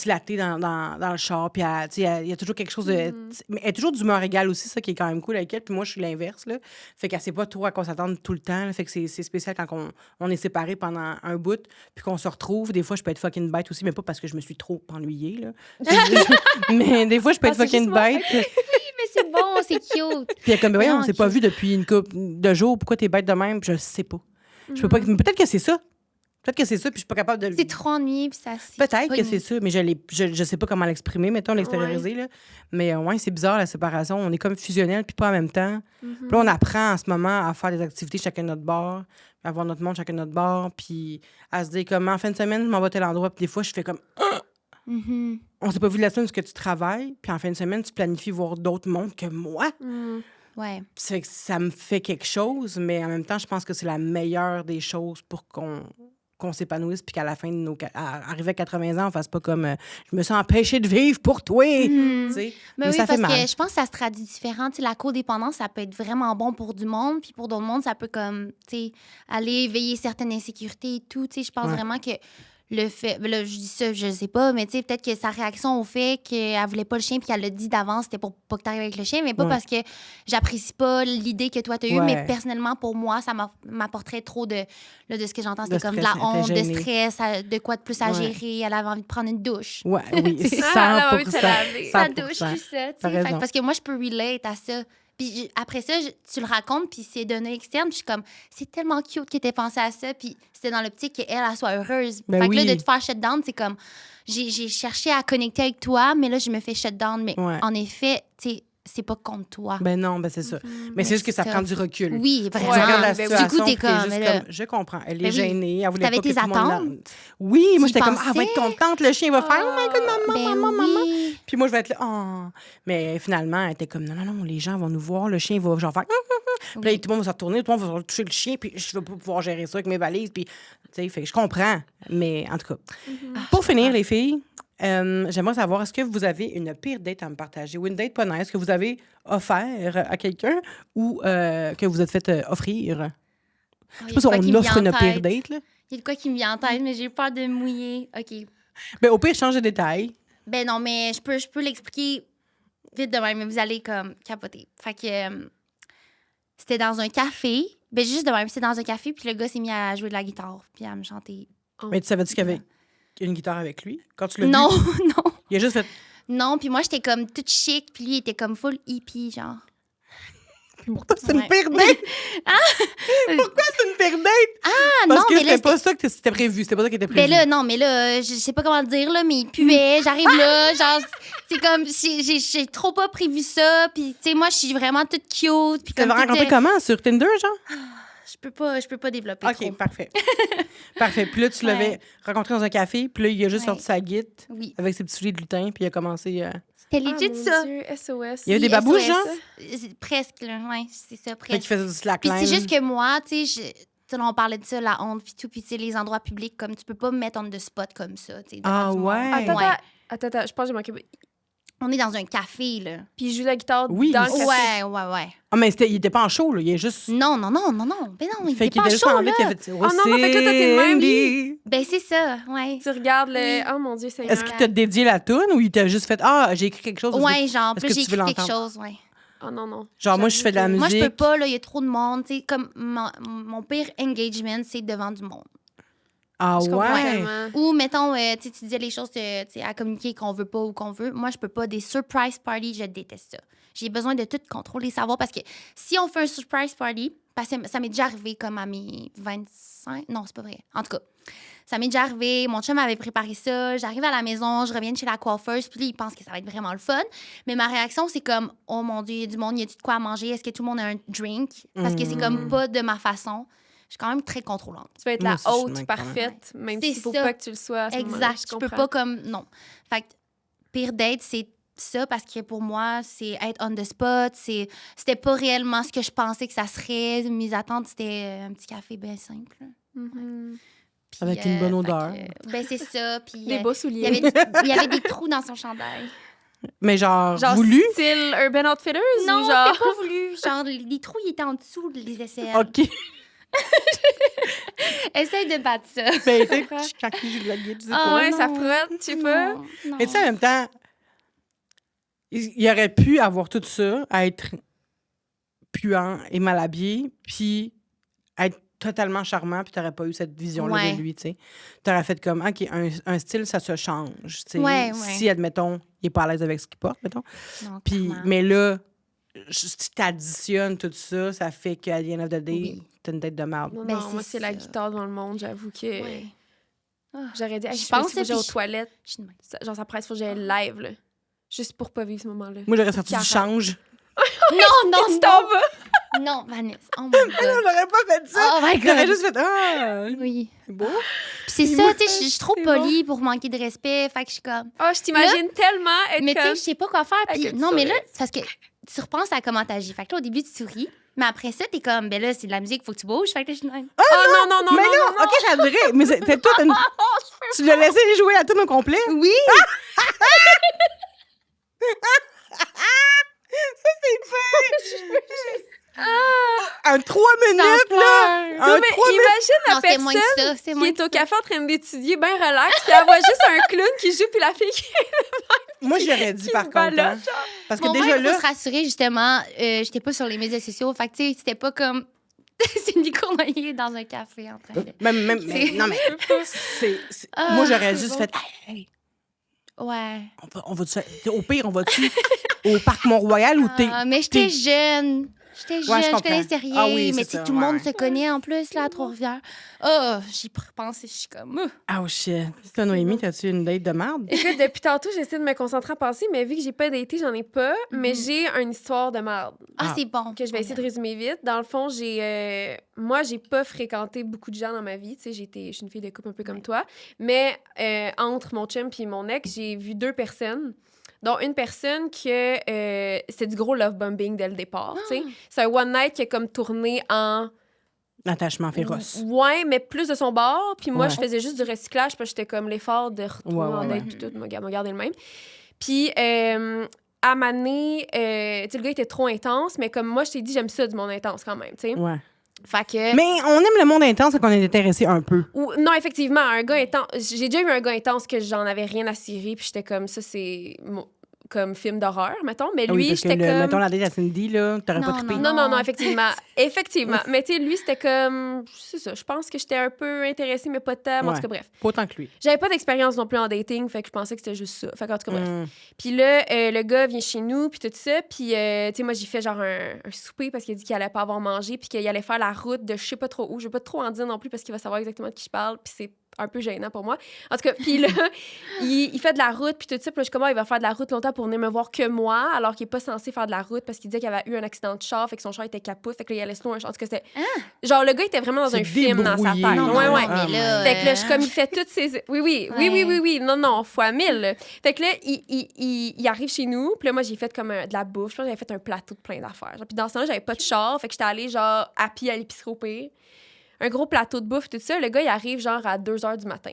latte dans le char, puis tu sais, il y a toujours quelque chose de... Mais elle est toujours d'humeur égale aussi, ça qui est quand même cool avec elle. Puis moi, je suis l'inverse, là. Fait qu'elle sait pas trop à quoi s'attendre tout le temps. Là. Fait que c'est spécial quand on est séparés pendant un bout, puis qu'on se retrouve. Des fois, je peux être fucking bête aussi, mais pas parce que je me suis trop ennuyée, là. Mais des fois, je peux être fucking bête. Mais c'est bon, c'est cute. Puis elle est comme, ben voyons, on Non, s'est pas vu depuis une couple de jours. Pourquoi t'es bête de même? Puis je sais pas. Je peux pas. Mais peut-être que c'est ça. Peut-être que c'est ça, puis je suis pas capable de le... C'est trop ennuyé, puis ça... Peut-être que c'est ça, mais je sais pas comment l'exprimer, mettons, l'extérioriser, là. Mais ouais, c'est bizarre, la séparation. On est comme fusionnels, puis pas en même temps. Puis là, on apprend en ce moment à faire des activités chacun de notre bord, à voir notre monde chacun de notre bord, puis à se dire comme, en fin de semaine, je m'en vais à tel endroit, puis des fois, je fais comme... On s'est pas vu la semaine parce que tu travailles, puis en fin de semaine, tu planifies voir d'autres mondes que moi. Ouais. Ça fait que ça me fait quelque chose, mais en même temps, je pense que c'est la meilleure des choses pour qu'on s'épanouisse, puis qu'à la fin de arriver à 80 ans, on fasse pas comme je me suis empêchée de vivre pour toi. Tu sais. Mais Mais oui, ça fait parce mal. que je pense que ça se traduit différent. Tu sais, la codépendance, ça peut être vraiment bon pour du monde, puis pour d'autres mondes, ça peut comme, tu sais, aller éveiller certaines insécurités et tout. Tu sais, je pense vraiment que le fait... Là, je dis ça, je sais pas, mais tu sais, peut-être que sa réaction au fait qu'elle voulait pas le chien puis qu'elle l'a dit d'avance, c'était pour pas que t'arrives avec le chien, mais pas parce que j'apprécie pas l'idée que toi t'as eue, mais personnellement, pour moi, ça m'apporterait trop de... Là, de ce que j'entends, c'était comme de la honte, de stress, de quoi de plus à gérer. Elle avait envie de prendre une douche. Ouais, oui, 100%. Elle a envie de se laver. Sa douche, tout ça, tu sais. Parce que moi, je peux relate à ça. Puis après ça, tu le racontes, puis c'est donné externe. Puis je suis comme, c'est tellement cute qu'elle t'ait pensé à ça. Puis c'était dans l'optique qu'elle soit heureuse. Fait que là, de te faire shut down, c'est comme, j'ai cherché à connecter avec toi, mais là, je me fais shut down. Mais en effet, tu sais, c'est pas contre toi. Ben non, ben c'est ça. Mais c'est juste que ça prend du recul. Oui, vraiment. Tu regardes la situation, du coup, t'es comme, je comprends. Elle est gênée. Elle voulait pas que tout le monde... Oui, moi, j'étais comme, elle va être contente. Le chien va faire, oh my God, maman. Puis moi, je vais être là, oh. Mais finalement, elle était comme, non, les gens vont nous voir. Le chien va genre faire... Puis là, tout le monde va se retourner, tout le monde va toucher le chien, puis je vais pas pouvoir gérer ça avec mes valises. Puis, tu sais, fait que je comprends. Mais en tout cas, pour finir, les filles... j'aimerais savoir, est-ce que vous avez une pire date à me partager ou une date pas nice que vous avez offert à quelqu'un ou que vous êtes fait offrir? Je sais pas si on offre une pire date, là. Il y a de quoi qui me vient en tête, mais j'ai peur de me mouiller. OK. Ben, au pire, change de détail. Ben non, mais je peux l'expliquer vite de même, mais vous allez comme capoter. Fait que c'était dans un café. Ben juste de même, c'était dans un café, puis le gars s'est mis à jouer de la guitare, puis à me chanter. Mais tu savais-tu qu'il y avait une guitare avec lui quand tu l'as vu? Non. Il a juste fait... Non, puis moi, j'étais comme toute chic, puis lui, il était comme full hippie, genre. Pourquoi c'est une pire date? Pourquoi c'est une pire date? Ah, parce non, que mais c'était pas ça que c'était prévu. C'était pas ça qui était prévu. Ben là, non, mais là, je sais pas comment le dire, là, mais il puait. J'arrive là, genre, c'est comme, j'ai trop pas prévu ça. Puis, tu sais, moi, je suis vraiment toute cute. Puis tu l'avais rencontré comment? Sur Tinder, genre? Je peux pas développer trop. OK, parfait. Parfait. Puis là, tu l'avais rencontré dans un café, puis là, il a juste sorti sa guide avec ses petits souliers de lutin, puis il a commencé... C'était legit, ça. Dieu, SOS. Il y avait des babouches, genre? Presque, là. Oui, c'est ça, presque. Fait qu'il faisait du slackline. Puis c'est juste que moi, tu sais, on parlait de ça, la honte, puis tout. Puis, tu sais, les endroits publics, comme tu peux pas me mettre on the spot comme ça, tu sais. Ah ouais? Attends, je pense que j'ai manqué. On est dans un café, là. Puis il joue la guitare dans le café. Ouais. Ah, mais il était pas en show, là. Il est juste... Non. Ben non, il était pas en juste show, en là. fait qu'il avait dit, non, fait que là, t'es de même, lui. Ben, c'est ça, ouais. Tu regardes le... Oh, mon Dieu, Seigneur. Est-ce qu'il t'a dédié la toune ou il t'a juste fait, j'ai écrit quelque chose? Ouais, genre, est-ce puis que j'ai tu veux écrit quelque l'entendre? chose, ouais. Oh non. Genre, moi, je fais de la musique. Moi, je peux pas, là, il y a trop de monde. Tu sais, comme mon pire engagement, c'est devant du monde. Ah ouais? Ou, mettons, tu disais les choses à communiquer qu'on veut pas ou qu'on veut. Moi, je peux pas. Des surprise parties, je déteste ça. J'ai besoin de tout contrôler, savoir. Parce que si on fait un surprise party, parce que ça m'est déjà arrivé comme à mes 25... Non, c'est pas vrai. En tout cas, ça m'est déjà arrivé. Mon chum avait préparé ça. J'arrive à la maison, je reviens de chez la coiffeuse. Puis là, il pense que ça va être vraiment le fun. Mais ma réaction, c'est comme, oh mon Dieu, il y a du monde, y a-tu de quoi à manger? Est-ce que tout le monde a un drink? Parce que c'est comme pas de ma façon. Je suis quand même très contrôlante. Tu vas être la haute parfaite, même s'il faut pas que tu le sois à ce moment-là. Exact. Je peux pas comme... Non. Fait que pire date, c'est ça parce que pour moi, c'est être on the spot. C'était pas réellement ce que je pensais que ça serait. Mes attentes, c'était un petit café bien simple. Mm-hmm. Puis, avec une bonne odeur. Ben c'est ça. Puis, des beaux souliers. Il y avait des trous dans son chandail. Mais genre voulu? Style Urban Outfitters? Non, ou genre... c'était pas voulu. Genre, les trous, ils étaient en dessous des aisselles. OK. Essaye de battre ça. Ben, tu sais, quand il joue de la guitare, tu sais pas. Ouais, ça frotte, je sais pas. Non. Mais tu sais, en même temps, il aurait pu avoir tout ça, être puant et mal habillé, puis être totalement charmant, puis t'aurais pas eu cette vision-là de lui, tu sais. T'aurais fait comme, OK, un style, ça se change, tu sais. Ouais. Si, admettons, il est pas à l'aise avec ce qu'il porte, mettons. Non, Puis, mais là, si tu additionnes tout ça, ça fait qu'à the end of the day, t'as une tête de merde. Non, Ben, moi, c'est la guitare dans le monde, j'avoue que... Ouais. J'aurais dit, Je pense que j'ai aux toilettes. Je... Genre, ça presse, faut que j'aille live, là. Juste pour pas vivre ce moment-là. Moi, j'aurais sorti du change. Non, Tu t'en vas! Non, Vanessa. Oh my Non, God. j'aurais pas fait ça. Oh my God. J'aurais juste fait, Oui. c'est beau. Puis c'est ça, tu sais, je suis trop polie pour manquer de respect. Fait que je suis comme... Oh, je t'imagine tellement être Mais tu sais, comme... je sais pas quoi faire. Puis Avec non, une mais là, souris. c'est parce que tu repenses à comment t'agis. Fait que là, au début, tu souris. Mais après ça, t'es comme, ben là, c'est de la musique, faut que tu bouges. Fait que là, je suis même... Ah, Oh non, mais non, OK, ça devrait. Mais c'est toute une... Tu l'as laissé jouer la tune au complet? Oui! Ça, c'est fait! Un 3 minutes, là! Non, mais imagine la Non, c'est moins que personne ça. C'est qui moins est que au ça. café en train d'étudier, bien relax, puis elle voit juste un clown qui joue, puis la fille qui Moi, j'aurais dit, qui par se contre. balade, Hein, parce que Mon déjà père, il là... faut se rassurer, justement, j'étais pas sur les médias sociaux. Fait que, tu sais, c'était pas comme Cindy Cournoyer dans un café en train de... Non, mais... Ah, moi, j'aurais c'est juste bon. fait... Hey, Ouais. on va au pire, on va-tu au Parc Mont-Royal ou t'es... Mais j'étais jeune. J'étais jeune, je comprends. connaissais rien. Ah oui, mais c'est tu sais, ça, tout le monde ouais. se connaît en plus, là, à Trois-Rivières. Oh, j'y repensais, je suis comme... Oh shit. Toi, Noémie, t'as-tu une date de merde? Écoute, depuis tantôt, j'essaie de me concentrer à penser, mais vu que j'ai pas daté, j'en ai pas. Mais j'ai une histoire de merde Ah, c'est bon. que je vais essayer de résumer vite. Dans le fond, moi, j'ai pas fréquenté beaucoup de gens dans ma vie. Tu sais, je suis une fille de couple un peu comme toi. Mais entre mon chum et mon ex, j'ai vu 2 personnes. Dont une personne que c'était du gros love bombing dès le départ. Tu sais. C'est un one night qui a comme tourné en... Attachement féroce. Ouais, mais plus de son bord. Puis moi, Ouais. je faisais juste du recyclage parce que j'étais comme l'effort de retourner en date puis tout, m'a gardé le même. Puis à Mané, tu sais, le gars était trop intense, mais comme moi, je t'ai dit, j'aime ça du monde intense quand même, tu sais. Ouais. Fait que... Mais on aime le monde intense quand on est intéressé un peu. Non, effectivement, un gars intense... J'ai déjà eu un gars intense que j'en avais rien à cirer, puis j'étais comme, ça, c'est... comme film d'horreur, mettons. Mais Ah oui, lui, parce que j'étais comme... mettons la date à Cindy, là, t'aurais pas Non, trippé. Non, effectivement. Effectivement. Mais tu sais, lui, c'était comme... C'est ça, je pense que j'étais un peu intéressée, mais pas tant. En Ouais. tout cas, bref. Pas autant que lui. J'avais pas d'expérience non plus en dating, fait que je pensais que c'était juste ça. Fait qu'en tout cas, bref. Mm. Puis là, le gars vient chez nous, puis tout ça. Puis, tu sais, moi, j'ai fait genre un souper parce qu'il a dit qu'il allait pas avoir mangé, puis qu'il allait faire la route de je sais pas trop où. Je vais pas trop en dire non plus parce qu'il va savoir exactement de qui je parle, puis c'est un peu gênant pour moi. En tout cas, puis là, il fait de la route, puis tout ça. Puis là, je suis comme, il va faire de la route longtemps pour venir me voir que moi, alors qu'il est pas censé faire de la route parce qu'il disait qu'il avait eu un accident de char, fait que son char était capote, fait que là, il allait slow un char. En tout cas, c'était... Genre, le gars était vraiment dans C'est un film dans sa tête. débrouillé. Non, Ouais, non, ouais. mais là... Fait que là, je suis comme, il fait toutes ses... Oui. Non, fois 1000. Là. Fait que là, il arrive chez nous. Puis là, moi, j'ai fait comme de la bouffe. Je pense que j'avais fait un plateau de plein d'affaires. Puis dans ce temps-là, j'avais pas de char. Fait que j'étais allée, genre, à pied à l'épicerie au pire. Un gros plateau de bouffe, tout ça. Le gars, il arrive, genre, à 2 h du matin.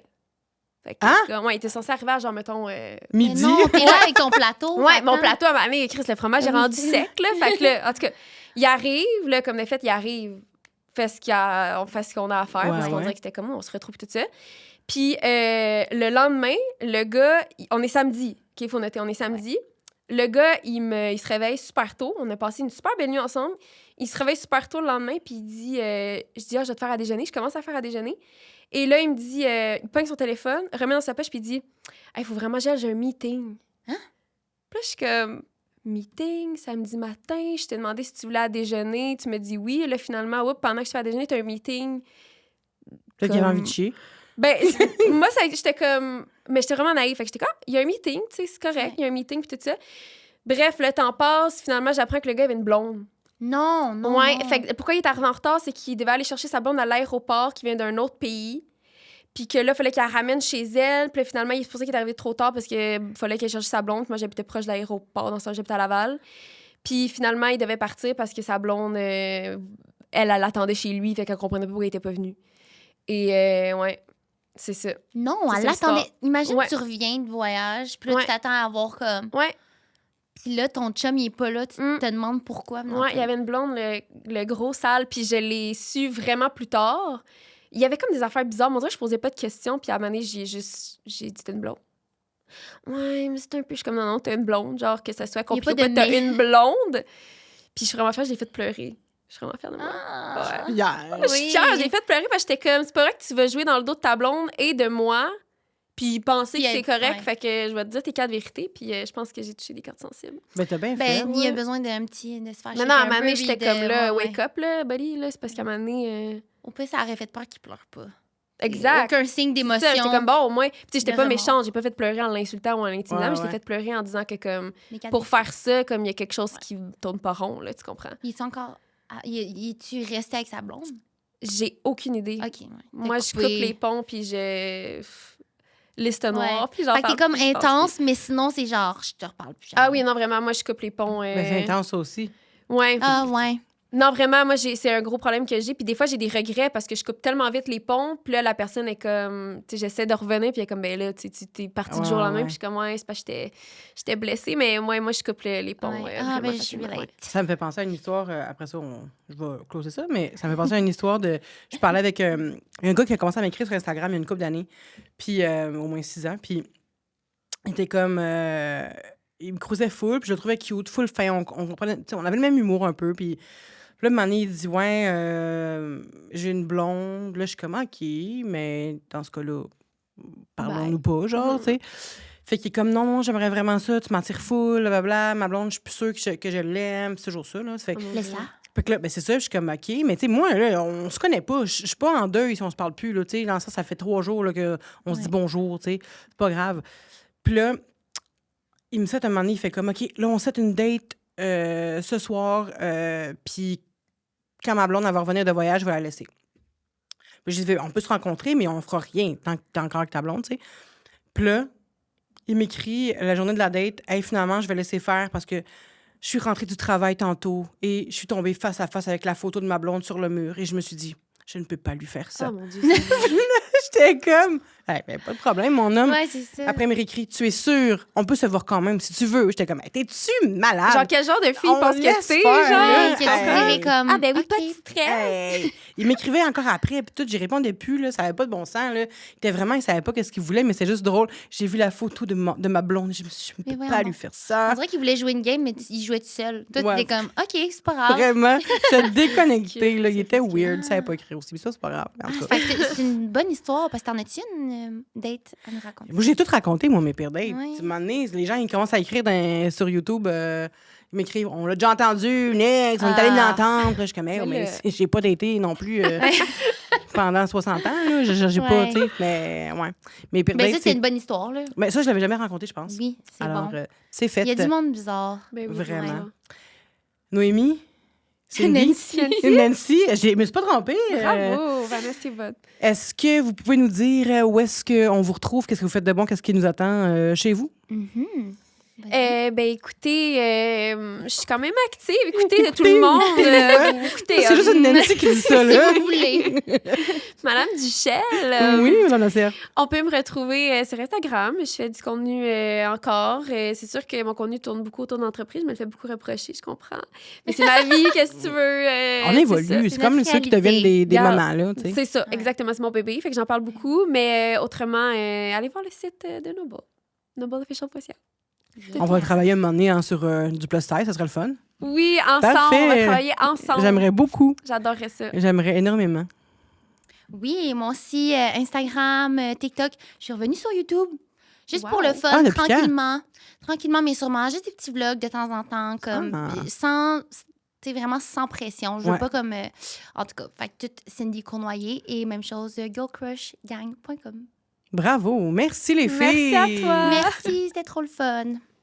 Fait que, il était censé arriver à, genre, mettons... Midi. Mais non, t'es là avec ton plateau. Ouais, t'attends. mon plateau, à ma mère, Chris, le fromage est rendu sec, là. Fait que là, en tout cas, il arrive, là, comme de fait, il arrive, on fait ce qu'on a à faire, parce qu'on dirait que c'était comme, on se retrouve tout ça. Puis le lendemain, le gars, on est samedi, OK, il faut noter, on est samedi. Le gars, il se réveille super tôt. On a passé une super belle nuit ensemble. Il se réveille super tôt le lendemain, puis il dit, je dis, je vais te faire à déjeuner. Je commence à faire à déjeuner. Et là, il me dit, il pogne son téléphone, remet dans sa poche, puis il dit, il faut vraiment que j'ai un meeting. Hein? Puis là, je suis comme, meeting, samedi matin, je t'ai demandé si tu voulais à déjeuner. Tu me dis oui. Et là, finalement, pendant que je fais à déjeuner, tu as un meeting. Peut-être qu'il avait envie de chier. Ben, moi, j'étais comme... Mais j'étais vraiment naïve. Fait que j'étais comme, il y a un meeting, tu sais, c'est correct. Il y a un meeting, puis tout ça. Bref, le temps passe. Finalement, j'apprends que le gars avait une blonde. Non. Ouais, fait que pourquoi il est arrivé en retard, c'est qu'il devait aller chercher sa blonde à l'aéroport qui vient d'un autre pays. Puis que là, il fallait qu'elle la ramène chez elle. Puis là, finalement, c'est pour ça qu'il est arrivé trop tard parce qu'il fallait qu'elle cherche sa blonde. Moi, j'habitais proche de l'aéroport. Dans ce temps, j'habitais à Laval. Puis finalement, il devait partir parce que sa blonde, elle l'attendait chez lui. Fait qu'elle comprenait pas pourquoi il était pas venu. Et ouais, c'est ça. Non, C'est elle ça, l'attendait. l'histoire. Imagine, Ouais. tu reviens de voyage, puis là, Ouais. tu t'attends à avoir comme... Ouais. Puis là, ton chum, il est pas là, tu te demandes pourquoi. Ouais, il y avait une blonde, le gros sale, puis je l'ai su vraiment plus tard. Il y avait comme des affaires bizarres. On dirait que je posais pas de questions, puis à un moment donné, j'ai dit t'es une blonde. Ouais, mais c'est un peu... Je suis comme, non, t'es une blonde, genre que ça soit compliqué ou pas pas, de t'as mais. une blonde. Puis je suis vraiment fière, je l'ai fait pleurer. Je suis vraiment fière de moi. Ah. Ouais. Hier. Je suis fière, j'ai fait pleurer parce que j'étais comme, c'est pas vrai que tu vas jouer dans le dos de ta blonde et de moi, puis penser Puis que c'est elle- correct. ouais. Fait que je vais te dire tes 4 vérités, puis je pense que j'ai touché des cartes sensibles. Ben, t'as bien fait. Ben, il y a besoin d'un petit... de se faire Non, shaker non, à un un moment donné, peu, j'étais puis de- comme là, ouais, wake up, là, buddy, là, c'est parce qu'à un moment donné... Au pire, ça aurait fait peur qu'il pleure pas. Exact. Aucun signe C'est d'émotion. ça, j'étais comme bon, au moins. Puis, tu sais, j'étais de pas remords. méchante, j'ai pas fait pleurer en l'insultant ou en l'intimidant, Ouais, mais je l'ai ouais. fait pleurer en disant que, comme, Les quatre pour filles. faire ça, comme il y a quelque chose qui tourne pas rond, là, tu comprends? Il est encore... Ah, il est-tu resté avec sa blonde? J'ai aucune idée. OK, ouais. Moi, T'as je coupé. coupe les ponts, puis liste noire, Ouais. puis j'en Fait que t'es parle comme plus, je pense. intense, mais sinon, c'est genre, je te reparle plus jamais. Ah oui, non, vraiment, moi, je coupe les ponts. Mais c'est intense aussi. Ouais. Ah, ouais. Non, vraiment, moi, c'est un gros problème que j'ai. Puis des fois, j'ai des regrets parce que je coupe tellement vite les ponts. Puis là, la personne est comme... Tu sais, j'essaie de revenir. Puis elle est comme, ben là, tu t'es partie du jour au lendemain. Puis je suis comme, ouais, c'est parce que j'étais blessée. Mais moi, je coupe les ponts. Ben, je suis relate. Ça me fait penser à une histoire... après ça, je vais closer ça. Mais ça me fait penser à une histoire de... Je parlais avec un gars qui a commencé à m'écrire sur Instagram il y a une couple d'années. Puis au moins 6 ans. Puis il était comme... il me cruisait full. Puis je le trouvais cute, full fin. On avait le même humour un peu. Puis... Là, un moment donné, il dit, ouais, j'ai une blonde. Là, je suis comme, OK, mais dans ce cas-là, parlons-nous pas, genre, tu sais. Fait qu'il est comme, non, j'aimerais vraiment ça, tu m'en tires full, blablabla. Ma blonde, je suis plus sûre que je l'aime. C'est toujours ça, là. Fait que là, ben, c'est ça, je suis comme, OK, mais tu sais, moi, là, on se connaît pas. Je suis pas en deuil si on se parle plus, là, tu sais. Dans ça fait 3 jours, là, qu'on se dit bonjour, tu sais. C'est pas grave. Puis là, il me set un moment donné, il fait comme, OK, là, on set une date ce soir, puis quand ma blonde va revenir de voyage, je vais la laisser. Puis je dis, on peut se rencontrer, mais on fera rien tant que t'es encore avec ta blonde, tu sais. Puis là, il m'écrit la journée de la date, « Hey, finalement, je vais laisser faire parce que je suis rentrée du travail tantôt et je suis tombée face à face avec la photo de ma blonde sur le mur. » Et je me suis dit, je ne peux pas lui faire ça. Oh mon Dieu. J'étais comme, hey, ben, pas de problème, mon homme. Ouais, c'est ça. Après, il m'a écrit, tu es sûr, on peut se voir quand même si tu veux. J'étais comme, hey, t'es-tu malade? Genre, quel genre de fille On pense que laisse c'est, faire, genre? là. Tu dirais comme... Ah, ben oui, OK. pas de stress. Hey. Il m'écrivait encore après, puis tout, j'y répondais plus, là, ça avait pas de bon sens, là. Il savait pas qu'est-ce qu'il voulait, mais c'est juste drôle. J'ai vu la photo de ma blonde, je me suis dit, je ne peux pas lui faire ça. On dirait qu'il voulait jouer une game, mais il jouait tout seul. Toi, Ouais. t'étais comme, OK, c'est pas grave. Vraiment, j'étais déconnectée, là. Il était fatiguant. weird, il savait pas écrire aussi, mais ça, c'est pas grave. En tout cas. Fait que c'est une bonne histoire, parce que t'en as-tu une date à nous raconter? Moi, j'ai tout raconté, moi, mes pires dates. Ouais. À un moment donné, les gens, ils commencent à écrire sur YouTube, ils m'écrivent, on l'a déjà entendu, next, on est allé l'entendre. Je suis comme, hey, mais j'ai pas daté non plus pendant 60 ans, là. J'ai pas, tu sais, mais ouais. Mes pires Mais dates, ça, c'est une bonne histoire, là. Mais ça, je l'avais jamais rencontré, je pense. Oui, c'est Alors, bon. c'est fait. Il y a du monde bizarre. Ben oui, Vraiment. ouais. Noémie? Cindy? Nancy? Je me suis pas trompée. Bravo, Vanessa, c'est bonne. Est-ce que vous pouvez nous dire où est-ce qu'on vous retrouve? Qu'est-ce que vous faites de bon? Qu'est-ce qui nous attend chez vous? Mhm. Ben écoutez, je suis quand même active. Écoutez tout le monde. Écoutez, C'est juste une Nancy qui dit ça, là. Si vous voulez. Madame Duchel. Oui, madame la CR. On peut me retrouver sur Instagram. Je fais du contenu encore. C'est sûr que mon contenu tourne beaucoup autour d'entreprise. Je me le fais beaucoup reprocher, je comprends. Mais c'est ma vie, qu'est-ce que tu veux? On évolue. C'est comme notre ceux qui réalité. deviennent des Regarde, mamans, là. Tu sais. C'est ça, exactement. C'est mon bébé. Fait que j'en parle beaucoup. Mais autrement, allez voir le site de Noble. NobleOfficial.ca. On va travailler un moment donné sur du plus size, ça serait le fun. Oui, ensemble. Parfait. On va travailler ensemble. J'aimerais beaucoup. J'adorerais ça. J'aimerais énormément. Oui, moi aussi, Instagram, TikTok. Je suis revenue sur YouTube. Juste Wow. pour le fun, Ah, depuis tranquillement. Tranquillement, mais sûrement. Juste des petits vlogs de temps en temps, comme sans... Tu sais, vraiment sans pression. Je veux pas comme... en tout cas, fait que tout Cindy Cournoyer et même chose, girlcrushgang.com. Bravo. Merci, les filles. Merci à toi. Merci, c'était trop le fun.